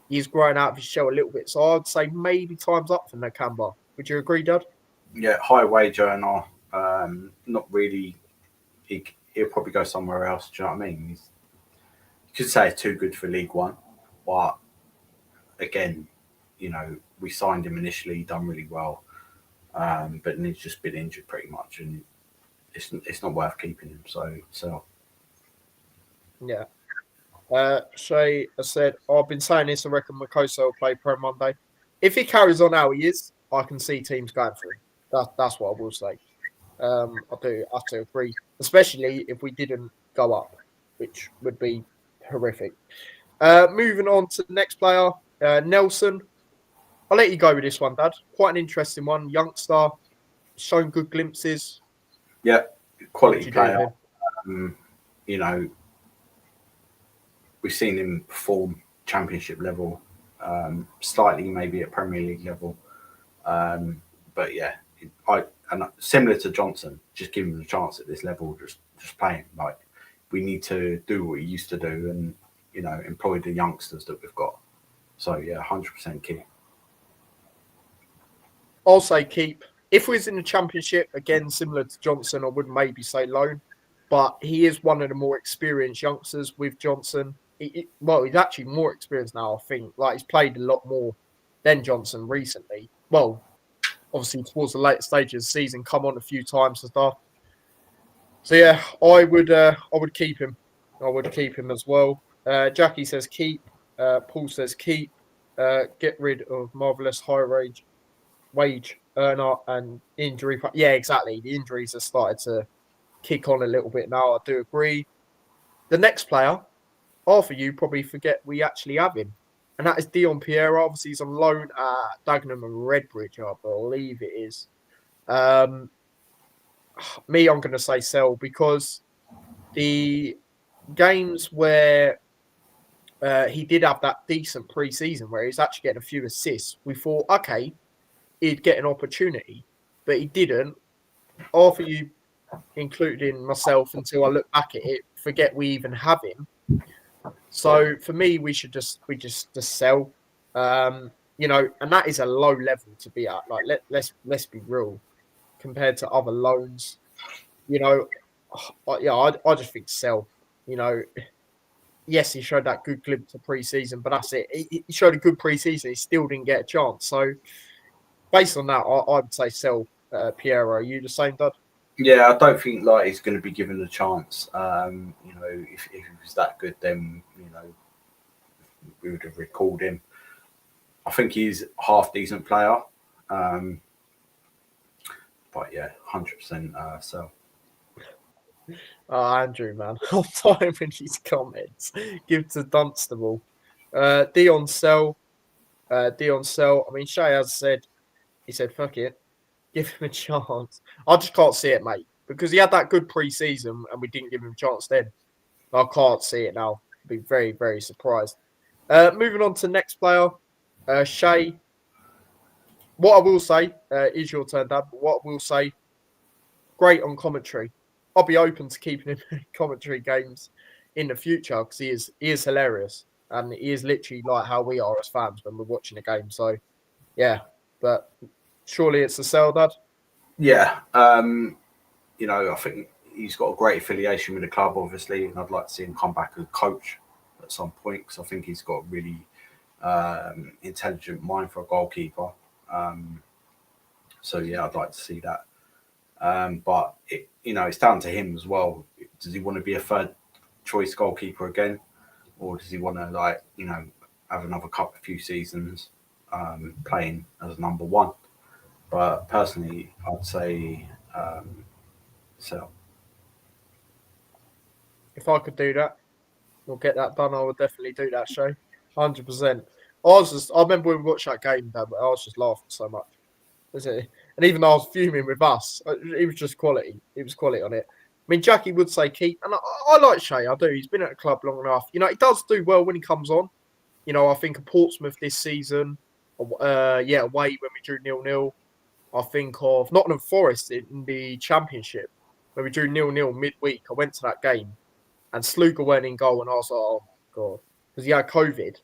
He's growing out of his shell a little bit. So I'd say maybe time's up for Nakamba. Would you agree, Dad? Yeah, high wage earner. Not really. He'll probably go somewhere else. Do you know what I mean? You could say it's too good for League One, but again, you know, we signed him initially, done really well, but then he's just been injured pretty much, and it's not worth keeping him. So Yeah. Shay has said, I've been saying this, I reckon Makosa will play Pro Monday. If he carries on how he is, I can see teams going for him. That's what I will say. I do have to agree, especially if we didn't go up, which would be horrific. Moving on to the next player, Nelson. I'll let you go with this one, Dad. Quite an interesting one. Youngster, shown good glimpses. Yeah, quality player. You know, we've seen him perform Championship level, slightly maybe at Premier League level, but yeah, similar to Johnson, just give him a chance at this level, just play him. Like we need to do what we used to do, and you know, employ the youngsters that we've got. So yeah, 100% keep. I'll say keep. If we're in the Championship, again, similar to Johnson, I would maybe say loan. But he is one of the more experienced youngsters with Johnson. Well, he's actually more experienced now, I think. Like, he's played a lot more than Johnson recently. Well, obviously, towards the later stages of the season, come on a few times and stuff. So, yeah, I would keep him. I would keep him as well. Jackie says keep. Paul says keep. Get rid of Marvellous High Wage earner and injury. Yeah, exactly. The injuries have started to kick on a little bit now. I do agree. The next player, half of you probably forget we actually have him, and that is Dion Pierre. Obviously, he's on loan at Dagenham and Redbridge, I believe it is. I'm going to say sell because the games where he did have that decent pre-season where he's actually getting a few assists, we thought, okay, he'd get an opportunity, but he didn't. Half of you, including myself, until I look back at it, forget we even have him. So for me, we just sell, you know, and that is a low level to be at. Like let's be real, compared to other loans, you know. I just think sell. You know, yes, he showed that good glimpse of pre-season, but that's it. He showed a good pre-season. He still didn't get a chance. So based on that, I would say sell. Piero. Are you the same, Dad? Yeah, I don't think like he's going to be given the chance. If he was that good, then we would have recalled him. I think he's a half decent player, um, but yeah, 100% sell. Oh, Andrew, man, I'm timing these comments. Give to Dunstable. Dion Sell. Dion Sell. I mean, Shay has said, he said, fuck it, give him a chance. I just can't see it, mate, because he had that good pre-season and we didn't give him a chance then. I can't see it now. I'd be very, very surprised. Moving on to next player, Shay. What I will say is your turn, Dad. But what I will say, great on commentary. I'll be open to keeping him in commentary games in the future because he is hilarious and he is literally like how we are as fans when we're watching a game. So yeah, but surely it's a sell, Dad. Yeah, I think he's got a great affiliation with the club, obviously, and I'd like to see him come back as coach at some point because I think he's got a really intelligent mind for a goalkeeper. So yeah, I'd like to see that. But it's down to him as well. Does he want to be a third choice goalkeeper again, or does he want to have another few seasons playing as number one? But personally, I'd say so. If I could do that, we'll get that done. I would definitely do that show. 100%. I remember when we watched that game, Dad, but I was just laughing so much. Is it? And even though I was fuming with us, it was just quality. It was quality on it. I mean, Jackie would say keep, and I like Shay. I do. He's been at the club long enough. He does do well when he comes on. I think of Portsmouth this season. Away when we drew 0-0. I think of Nottingham Forest in the Championship when we drew 0-0 midweek. I went to that game and Sluga went in goal, and I was like, oh my god, because he had COVID,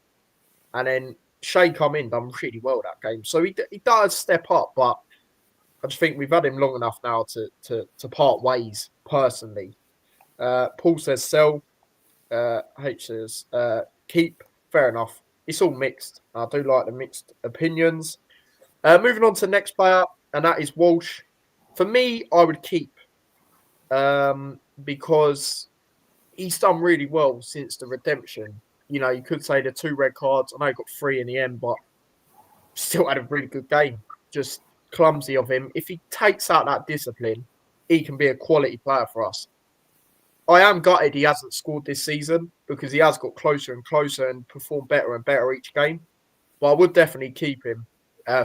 and then Shay come in, done really well that game. So he does step up, but I just think we've had him long enough now to part ways personally. Paul says sell. H says keep. Fair enough. It's all mixed. I do like the mixed opinions. Moving on to the next player, and that is Walsh. For me, I would keep because he's done really well since the redemption. You could say the 2 red cards. I know he got 3 in the end, but still had a really good game. Just clumsy of him. If he takes out that discipline, he can be a quality player for us. I am gutted he hasn't scored this season because he has got closer and closer and performed better and better each game. But I would definitely keep him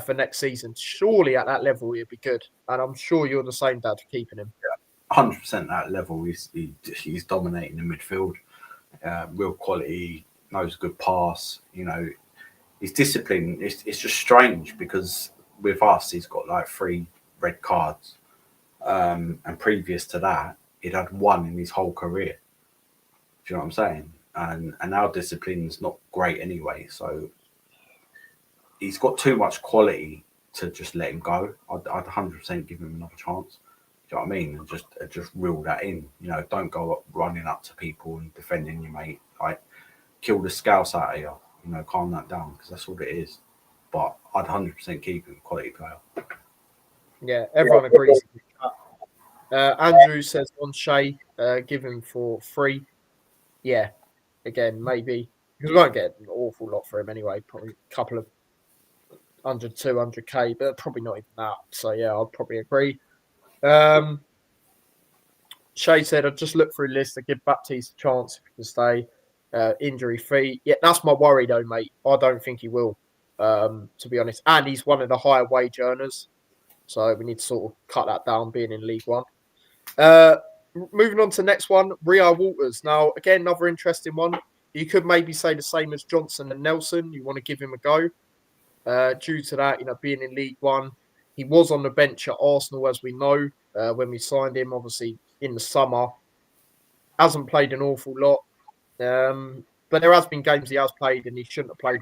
for next season. Surely at that level he'd be good, and I'm sure you're the same, Dad, for keeping him. 100% that level. He's dominating the midfield. Real quality. Knows a good pass. His discipline. It's just strange because with us he's got like 3 red cards, and previous to that he'd had 1 in his whole career. Do you know what I'm saying? And our discipline's not great anyway. So he's got too much quality to just let him go. I'd 100% give him another chance. Do you know what I mean? And just reel that in. Don't go up running up to people and defending your mate. Like, kill the scouse out of you. Calm that down because that's all it is. But I'd 100% keep him, quality player. Yeah, everyone agrees. Andrew says on Shay, give him for free. Yeah, again, maybe. Because we won't get an awful lot for him anyway. Probably a couple of 100, 200k, but probably not even that. So yeah, I'd probably agree. Shay said, I'd just look through the list to give Baptiste a chance if he can stay injury free. Yeah, that's my worry though, mate. I don't think he will, to be honest. And he's one of the higher wage earners. So we need to sort of cut that down being in League One. Moving on to the next one, Rio Walters. Now, again, another interesting one. You could maybe say the same as Johnson and Nelson. You want to give him a go. Due to that, being in League One. He was on the bench at Arsenal, as we know, when we signed him, obviously, in the summer. Hasn't played an awful lot. But there has been games he has played and he shouldn't have played.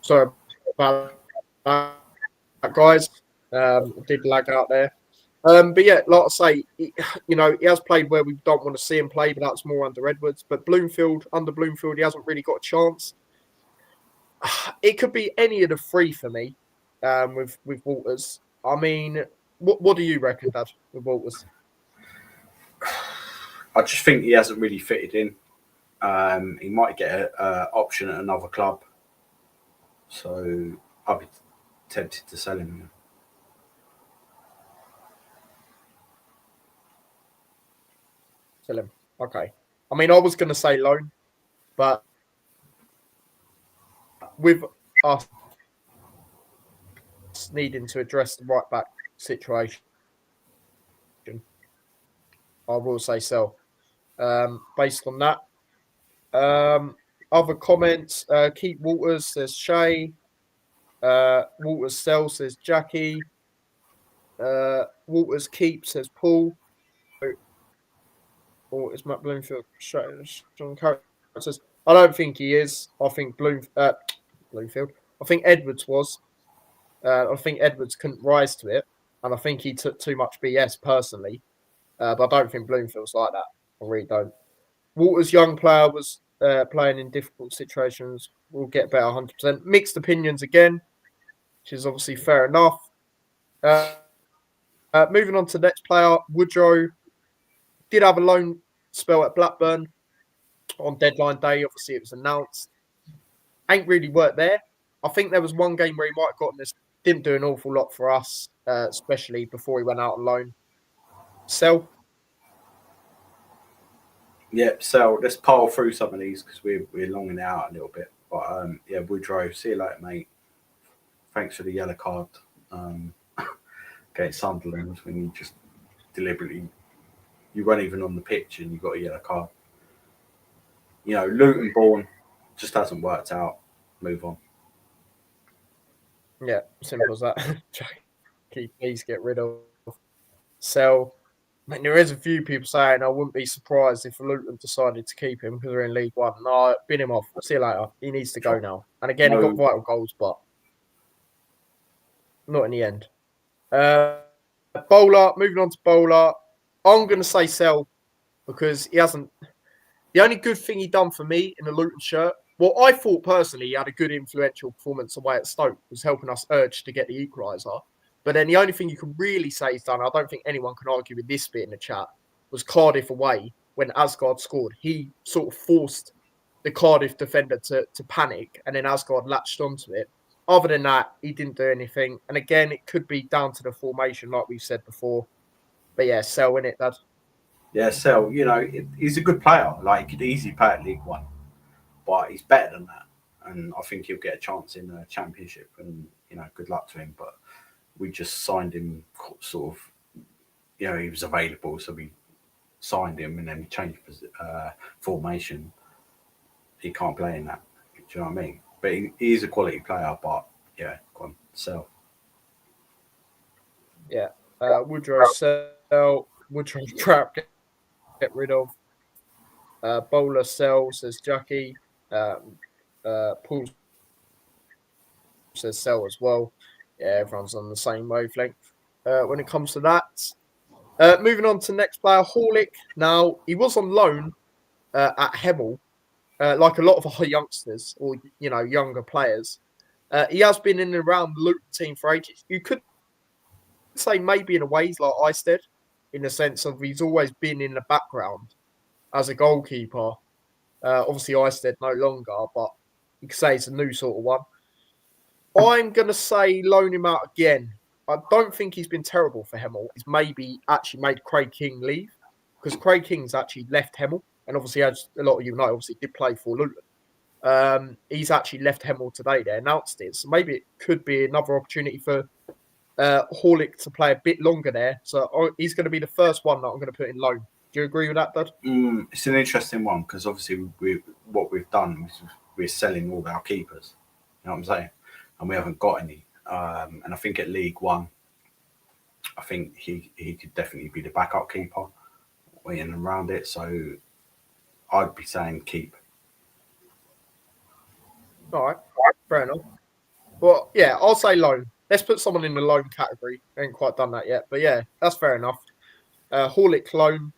Sorry about that, guys. Did lag out there. But yeah, like I say, he has played where we don't want to see him play, but that's more under Edwards. But under Bloomfield, he hasn't really got a chance. It could be any of the three for me, with Walters. I mean, what do you reckon, Dad, with Walters? I just think he hasn't really fitted in. He might get an option at another club, so I'd be tempted to sell him. Sell him. Okay. I mean, I was going to say loan, but with us needing to address the right back situation, I will say sell. Based on that. Other comments, keep Walters, says Shay. Walters sell, says Jackie. Walters keep, says Paul. Or is Matt Bloomfield strong characters? I don't think he is. I think Bloomfield. I think Edwards was. I think Edwards couldn't rise to it, and I think he took too much BS personally. But I don't think Bloomfield's like that. I really don't. Walters' young player was playing in difficult situations. Will get better 100%. Mixed opinions again, which is obviously fair enough. Moving on to the next player, Woodrow did have a loan spell at Blackburn on deadline day. Obviously, it was announced. Ain't really worked there. I think there was one game where he might have gotten this. Didn't do an awful lot for us, especially before he went out on loan. Sell. Yeah, so let's pile through some of these because we're longing it out a little bit. But yeah, Woodrow, see you later, mate. Thanks for the yellow card against Sunderland when you just deliberately you weren't even on the pitch and you got a yellow card. Luton born just hasn't worked out. Move on. Yeah, simple as that. Please get rid of. Sell. I mean, there is a few people saying I wouldn't be surprised if Luton decided to keep him because they're in League One. No, bin him off. See you later. He needs to go now. And again, he got vital goals, but not in the end. Bowler, moving on to Bowler. I'm going to say sell because he hasn't. The only good thing he done for me in the Luton shirt, well, I thought personally he had a good influential performance away at Stoke, was helping us urge to get the equaliser. But then the only thing you can really say he's done, I don't think anyone can argue with this bit in the chat, was Cardiff away when Asgard scored. He sort of forced the Cardiff defender to panic, and then Asgard latched onto it. Other than that, he didn't do anything. And again, it could be down to the formation, like we've said before. But yeah, sell in it, Dad. Yeah, sell. He's a good player. Like, he could easily play at League One, but he's better than that. And I think he'll get a chance in the Championship. And good luck to him. But we just signed him sort of, he was available, so we signed him and then we changed formation. He can't play in that. Do you know what I mean? But he is a quality player, but yeah, go on, sell. Yeah. Woodrow sell. Woodrow trap, get rid of. Bowler sell, says Jackie. Paul says sell as well. Yeah, everyone's on the same wavelength when it comes to that. Moving on to the next player, Horlick. Now, he was on loan at Hemel, like a lot of our youngsters or, younger players. He has been in and around the Luton team for ages. You could say maybe in a way he's like Eisted, in the sense of he's always been in the background as a goalkeeper. Obviously, Eisted no longer, but you could say it's a new sort of one. I'm going to say loan him out again. I don't think he's been terrible for Hemel. He's maybe actually made Craig King leave because Craig King's actually left Hemel. And obviously, as a lot of you know, obviously did play for Luton. He's actually left Hemel today. They announced it. So maybe it could be another opportunity for Horlick to play a bit longer there. So he's going to be the first one that I'm going to put in loan. Do you agree with that, Dad? It's an interesting one because obviously what we've done is we're selling all our keepers. You know what I'm saying? And we haven't got any. And I think at League One, I think he could definitely be the backup keeper in and around it. So I'd be saying keep. All right. Fair enough. Well, yeah, I'll say loan. Let's put someone in the loan category. I ain't quite done that yet, but yeah, that's fair enough. Horlick loan.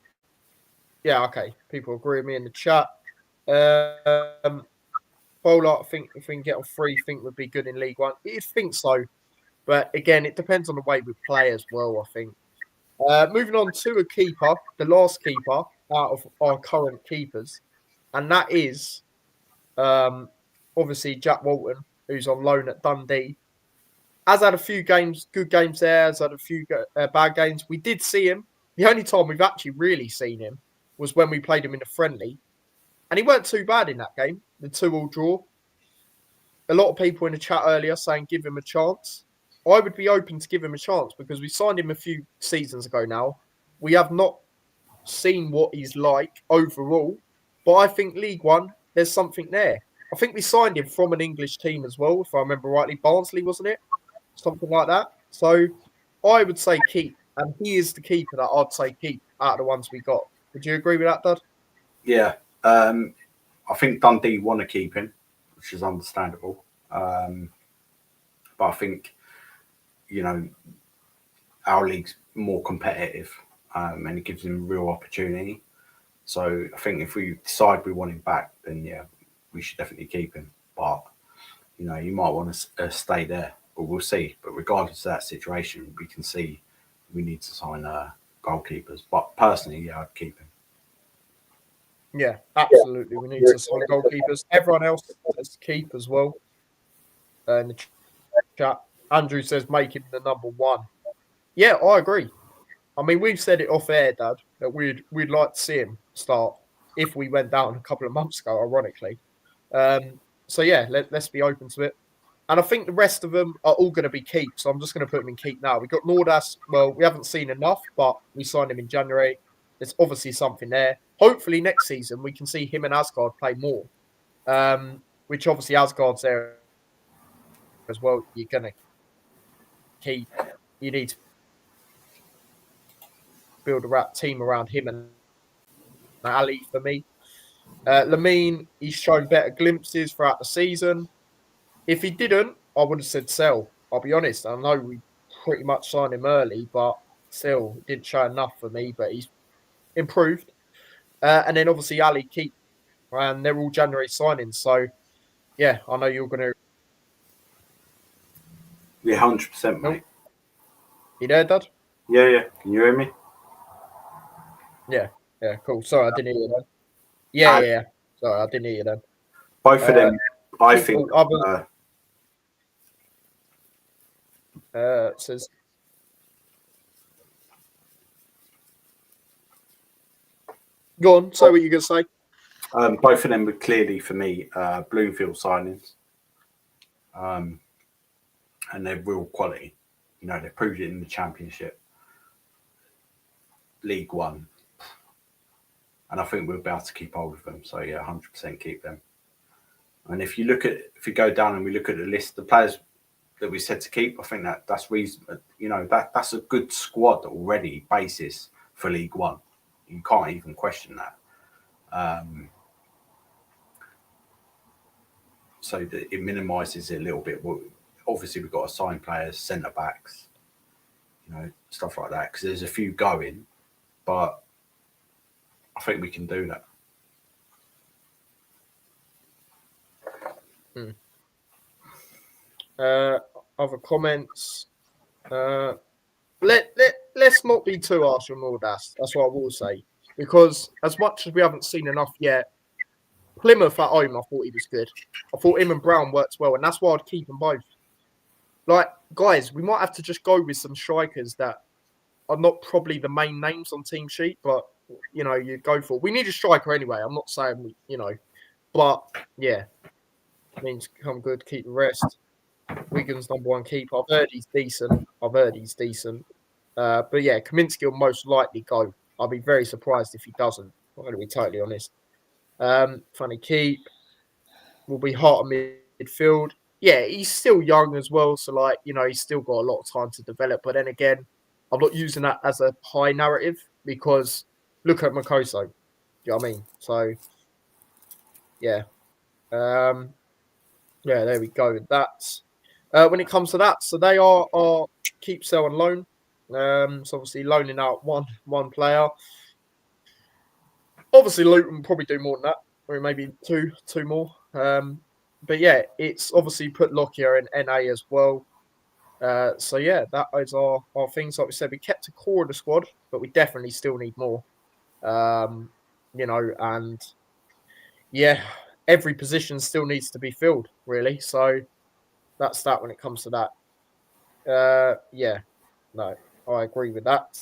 Yeah, okay. People agree with me in the chat. Um, Bowler, I think if we can get on free, think would be good in League One. You'd think so, but again, it depends on the way we play as well. I think. Moving on to a keeper, the last keeper out of our current keepers, and that is obviously Jack Walton, who's on loan at Dundee. Has had a few games, good games there. Has had a few bad games. We did see him. The only time we've actually really seen him was when we played him in a friendly, and he weren't too bad in that game. The 2-2 draw. A lot of people in the chat earlier saying give him a chance. I would be open to give him a chance because we signed him a few seasons ago now. We have not seen what he's like overall, but I think League One, there's something there. I think we signed him from an English team as well, if I remember rightly. Barnsley, wasn't it? Something like that. So I would say keep, and he is the keeper that I'd say keep out of the ones we got. Would you agree with that, Dad? Yeah. I think Dundee want to keep him, which is understandable. But I think, our league's more competitive and it gives him real opportunity. So I think if we decide we want him back, then yeah, we should definitely keep him. But, you might want to stay there, but we'll see. But regardless of that situation, we can see we need to sign goalkeepers. But personally, yeah, I'd keep him. Yeah, absolutely. We need to sign goalkeepers. Everyone else has to keep as well. In the chat, Andrew says make him the number one. Yeah, I agree. I mean, we've said it off air, Dad, that we'd like to see him start if we went down a couple of months ago, ironically. So yeah, let's be open to it. And I think the rest of them are all going to be keep. So I'm just going to put them in keep now. We got Nordas. Well, we haven't seen enough, but we signed him in January. There's obviously something there. Hopefully next season we can see him and Asgard play more. Which obviously Asgard's there as well. You're going to keep. You need to build a team around him and Ali for me. Lamine, he's shown better glimpses throughout the season. If he didn't, I would have said sell. I'll be honest. I know we pretty much signed him early, but still, it didn't show enough for me. But he's improved. And then obviously Ali keep, and they're all January signings. So yeah, I know you're going to. Yeah, 100%, mate. You there, Dad? Yeah. Can you hear me? Yeah, cool. Sorry, I didn't hear you then. Yeah. Sorry, I didn't hear you then. Both of them, I think. Says. Go on. Say what you're going to say. Both of them were clearly, for me, Bloomfield signings. And they're real quality. They proved it in the Championship, League One. And I think we'll be able to keep hold of them. So, yeah, 100% keep them. And if you go down and we look at the list, the players that we said to keep, I think that's reasonable. That's a good squad already, basis for League One. You can't even question that. So that it minimises it a little bit. Well, obviously, we've got to sign players, centre backs, stuff like that, because there's a few going, but I think we can do that. Other comments. Let's not be too harsh on Nordas. That's what I will say. Because as much as we haven't seen enough yet, Plymouth at home, I thought he was good. I thought him and Brown worked well, and that's why I'd keep them both. Like, guys, we might have to just go with some strikers that are not probably the main names on team sheet, but, you go for. We need a striker anyway. I'm not saying, but, yeah. Means come good, keep the rest. Wigan's number one keeper. I've heard he's decent. But yeah, Kaminsky will most likely go. I'll be very surprised if he doesn't. I'm going to be totally honest. Funny keep. Will be hard midfield. Yeah, he's still young as well. So, he's still got a lot of time to develop. But then again, I'm not using that as a high narrative because look at Makoso. Do you know what I mean? So, yeah. Yeah, there we go. That's when it comes to that. So they are keep, sell, and loan. So obviously loaning out one player. Obviously, Luton probably do more than that, or maybe two more. But yeah, it's obviously put Lockyer in NA as well. So yeah, that is our things. Like we said, we kept a core of the squad, but we definitely still need more. Um, and yeah, every position still needs to be filled, really. So that's that when it comes to that. Yeah, no, I agree with that.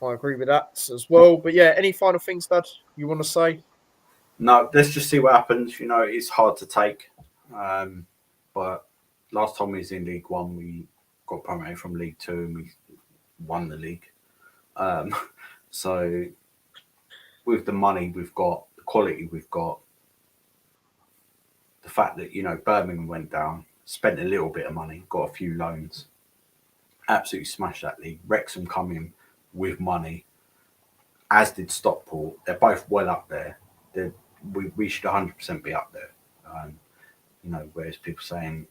I agree with that as well. But yeah, any final things, Dad, you want to say? No, let's just see what happens. You know, it's hard to take. But last time we was in League One, we got promoted from League Two and we won the league. Um, so with the money we've got, the quality we've got, the fact that Birmingham went down, spent a little bit of money, got a few loans, absolutely smashed that league. Wrexham come in with money, as did Stockport. They're both well up there. We should 100% be up there. Whereas people saying,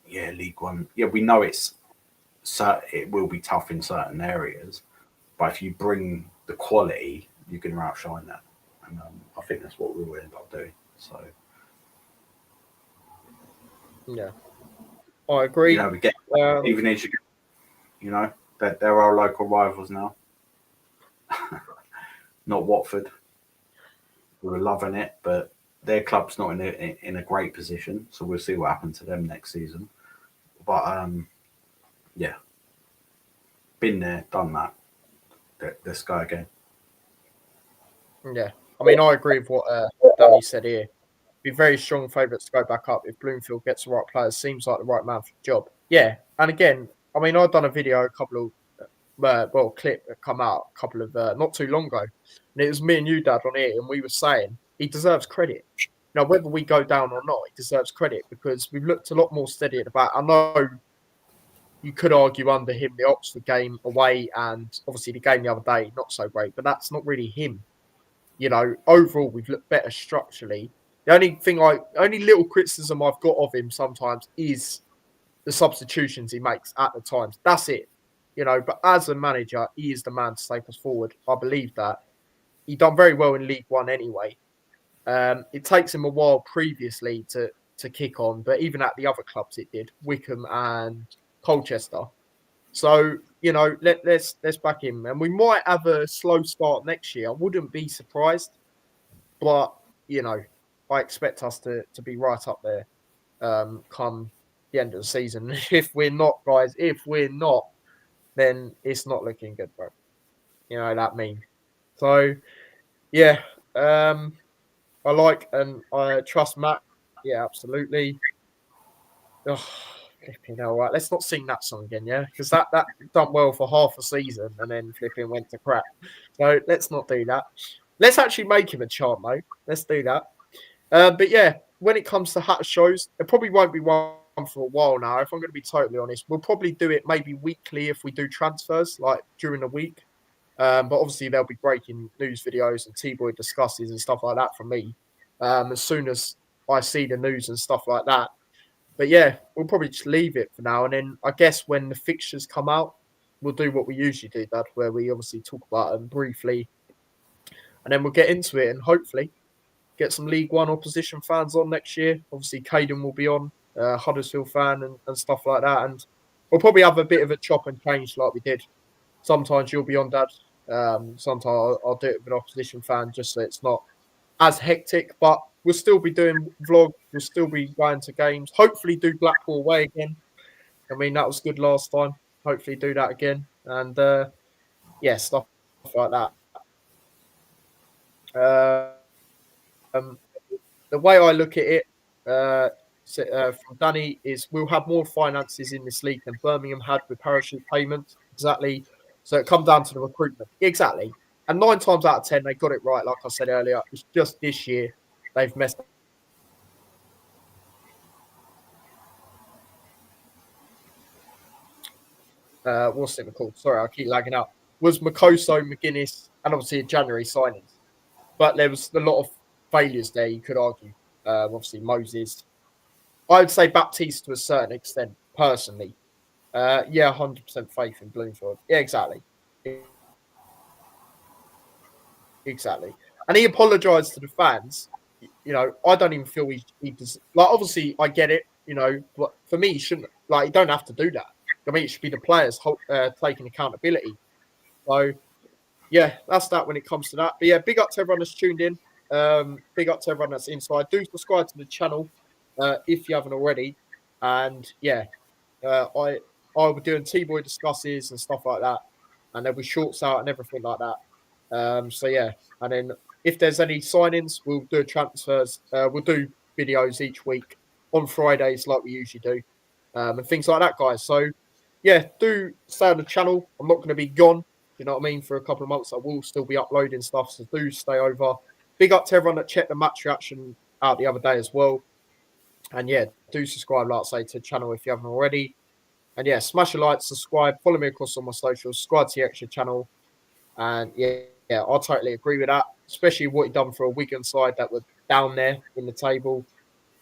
yeah, League One, yeah, we know it will be tough in certain areas, but if you bring the quality, you can outshine that. And I think that's what we will end up doing. So, Yeah, I agree. we get Um, even as that they're our local rivals now. Not Watford. We were loving it, but their club's not in a great position. So we'll see what happens to them next season. But yeah, been there, done that. Let's go again. yeah, I mean, I agree with what Danny said here. Be very strong favourites to go back up if Bloomfield gets the right players. Seems like the right man for the job. Yeah, and again, I mean, I've done a video a couple of clip that come out a couple of not too long ago, and it was me and you, Dad, on it, and we were saying he deserves credit. Now, whether we go down or not, he deserves credit because we've looked a lot more steady at the back. I know you could argue under him the Oxford game away and obviously the game the other day not so great, but that's not really him. Overall we've looked better structurally. The only little criticism I've got of him sometimes is the substitutions he makes at the times. That's it. But as a manager, he is the man to take us forward. I believe that. He done very well in League One anyway. It takes him a while previously to kick on, but even at the other clubs it did, Wickham and Colchester. So let's back him, and we might have a slow start next year. I wouldn't be surprised, but I expect us to be right up there come the end of the season. If we're not, guys, then it's not looking good, bro. You know that meme. So yeah, I like and I trust Matt. Yeah, absolutely. Oh, flipping hell, right. Let's not sing that song again, yeah? Because that done well for half a season and then flipping went to crap. So let's not do that. Let's actually make him a chant, though. Let's do that. But yeah, when it comes to hat shows, it probably won't be one for a while now. If I'm going to be totally honest, we'll probably do it maybe weekly if we do transfers, like during the week. But obviously there'll be breaking news videos and T-Boy discusses and stuff like that from me. As soon as I see the news and stuff like that. But yeah, we'll probably just leave it for now. And then I guess when the fixtures come out, we'll do what we usually do, Dad, where we obviously talk about them briefly. And then we'll get into it and hopefully get some League One opposition fans on next year. Obviously, Caden will be on, Huddersfield fan and stuff like that. And we'll probably have a bit of a chop and change like we did. Sometimes you'll be on, Dad. Sometimes I'll do it with an opposition fan just so it's not as hectic. But we'll still be doing vlogs. We'll still be going to games. Hopefully, do Blackpool away again. I mean, that was good last time. Hopefully, do that again. And yeah, stuff like that. Um, the way I look at it from Danny is we'll have more finances in this league than Birmingham had with parachute payments. Exactly. So it comes down to the recruitment. Exactly. And 9 times out of 10, they got it right. Like I said earlier, it's just this year they've messed up. What's it called? Sorry, I keep lagging out. Was Makoso, McGuinness, and obviously January signings. But there was a lot of failures there, you could argue. Obviously, Moses. I would say Baptiste to a certain extent, personally. Yeah, 100% faith in Bloomfield. Yeah, exactly. Exactly. And he apologised to the fans. You know, I don't even feel he does. Like, obviously, I get it. You know, but for me, he shouldn't. Like, he don't have to do that. I mean, it should be the players taking accountability. So, yeah, that's that when it comes to that. But yeah, big up to everyone that's tuned in. Big up to everyone that's inside. Do subscribe to the channel if you haven't already. And yeah, I will be doing T-Boy discusses and stuff like that, and there'll be shorts out and everything like that. So yeah, and then if there's any signings, we'll do transfers. We'll do videos each week on Fridays like we usually do, and things like that, guys. So yeah, do stay on the channel. I'm not going to be gone. You know what I mean? For a couple of months, I will still be uploading stuff. So do stay over. Big up to everyone that checked the match reaction out the other day as well. And yeah, do subscribe, like I say, to the channel if you haven't already. And yeah, smash a like, subscribe, follow me across all my socials, subscribe to the extra channel. And yeah, I totally agree with that, especially what he done for a Wigan side that were down there in the table.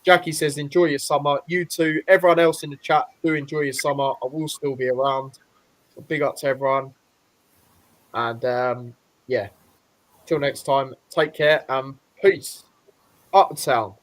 Jackie says, enjoy your summer. You too. Everyone else in the chat, do enjoy your summer. I will still be around. So big up to everyone. And yeah, till next time, take care and peace. Up the town.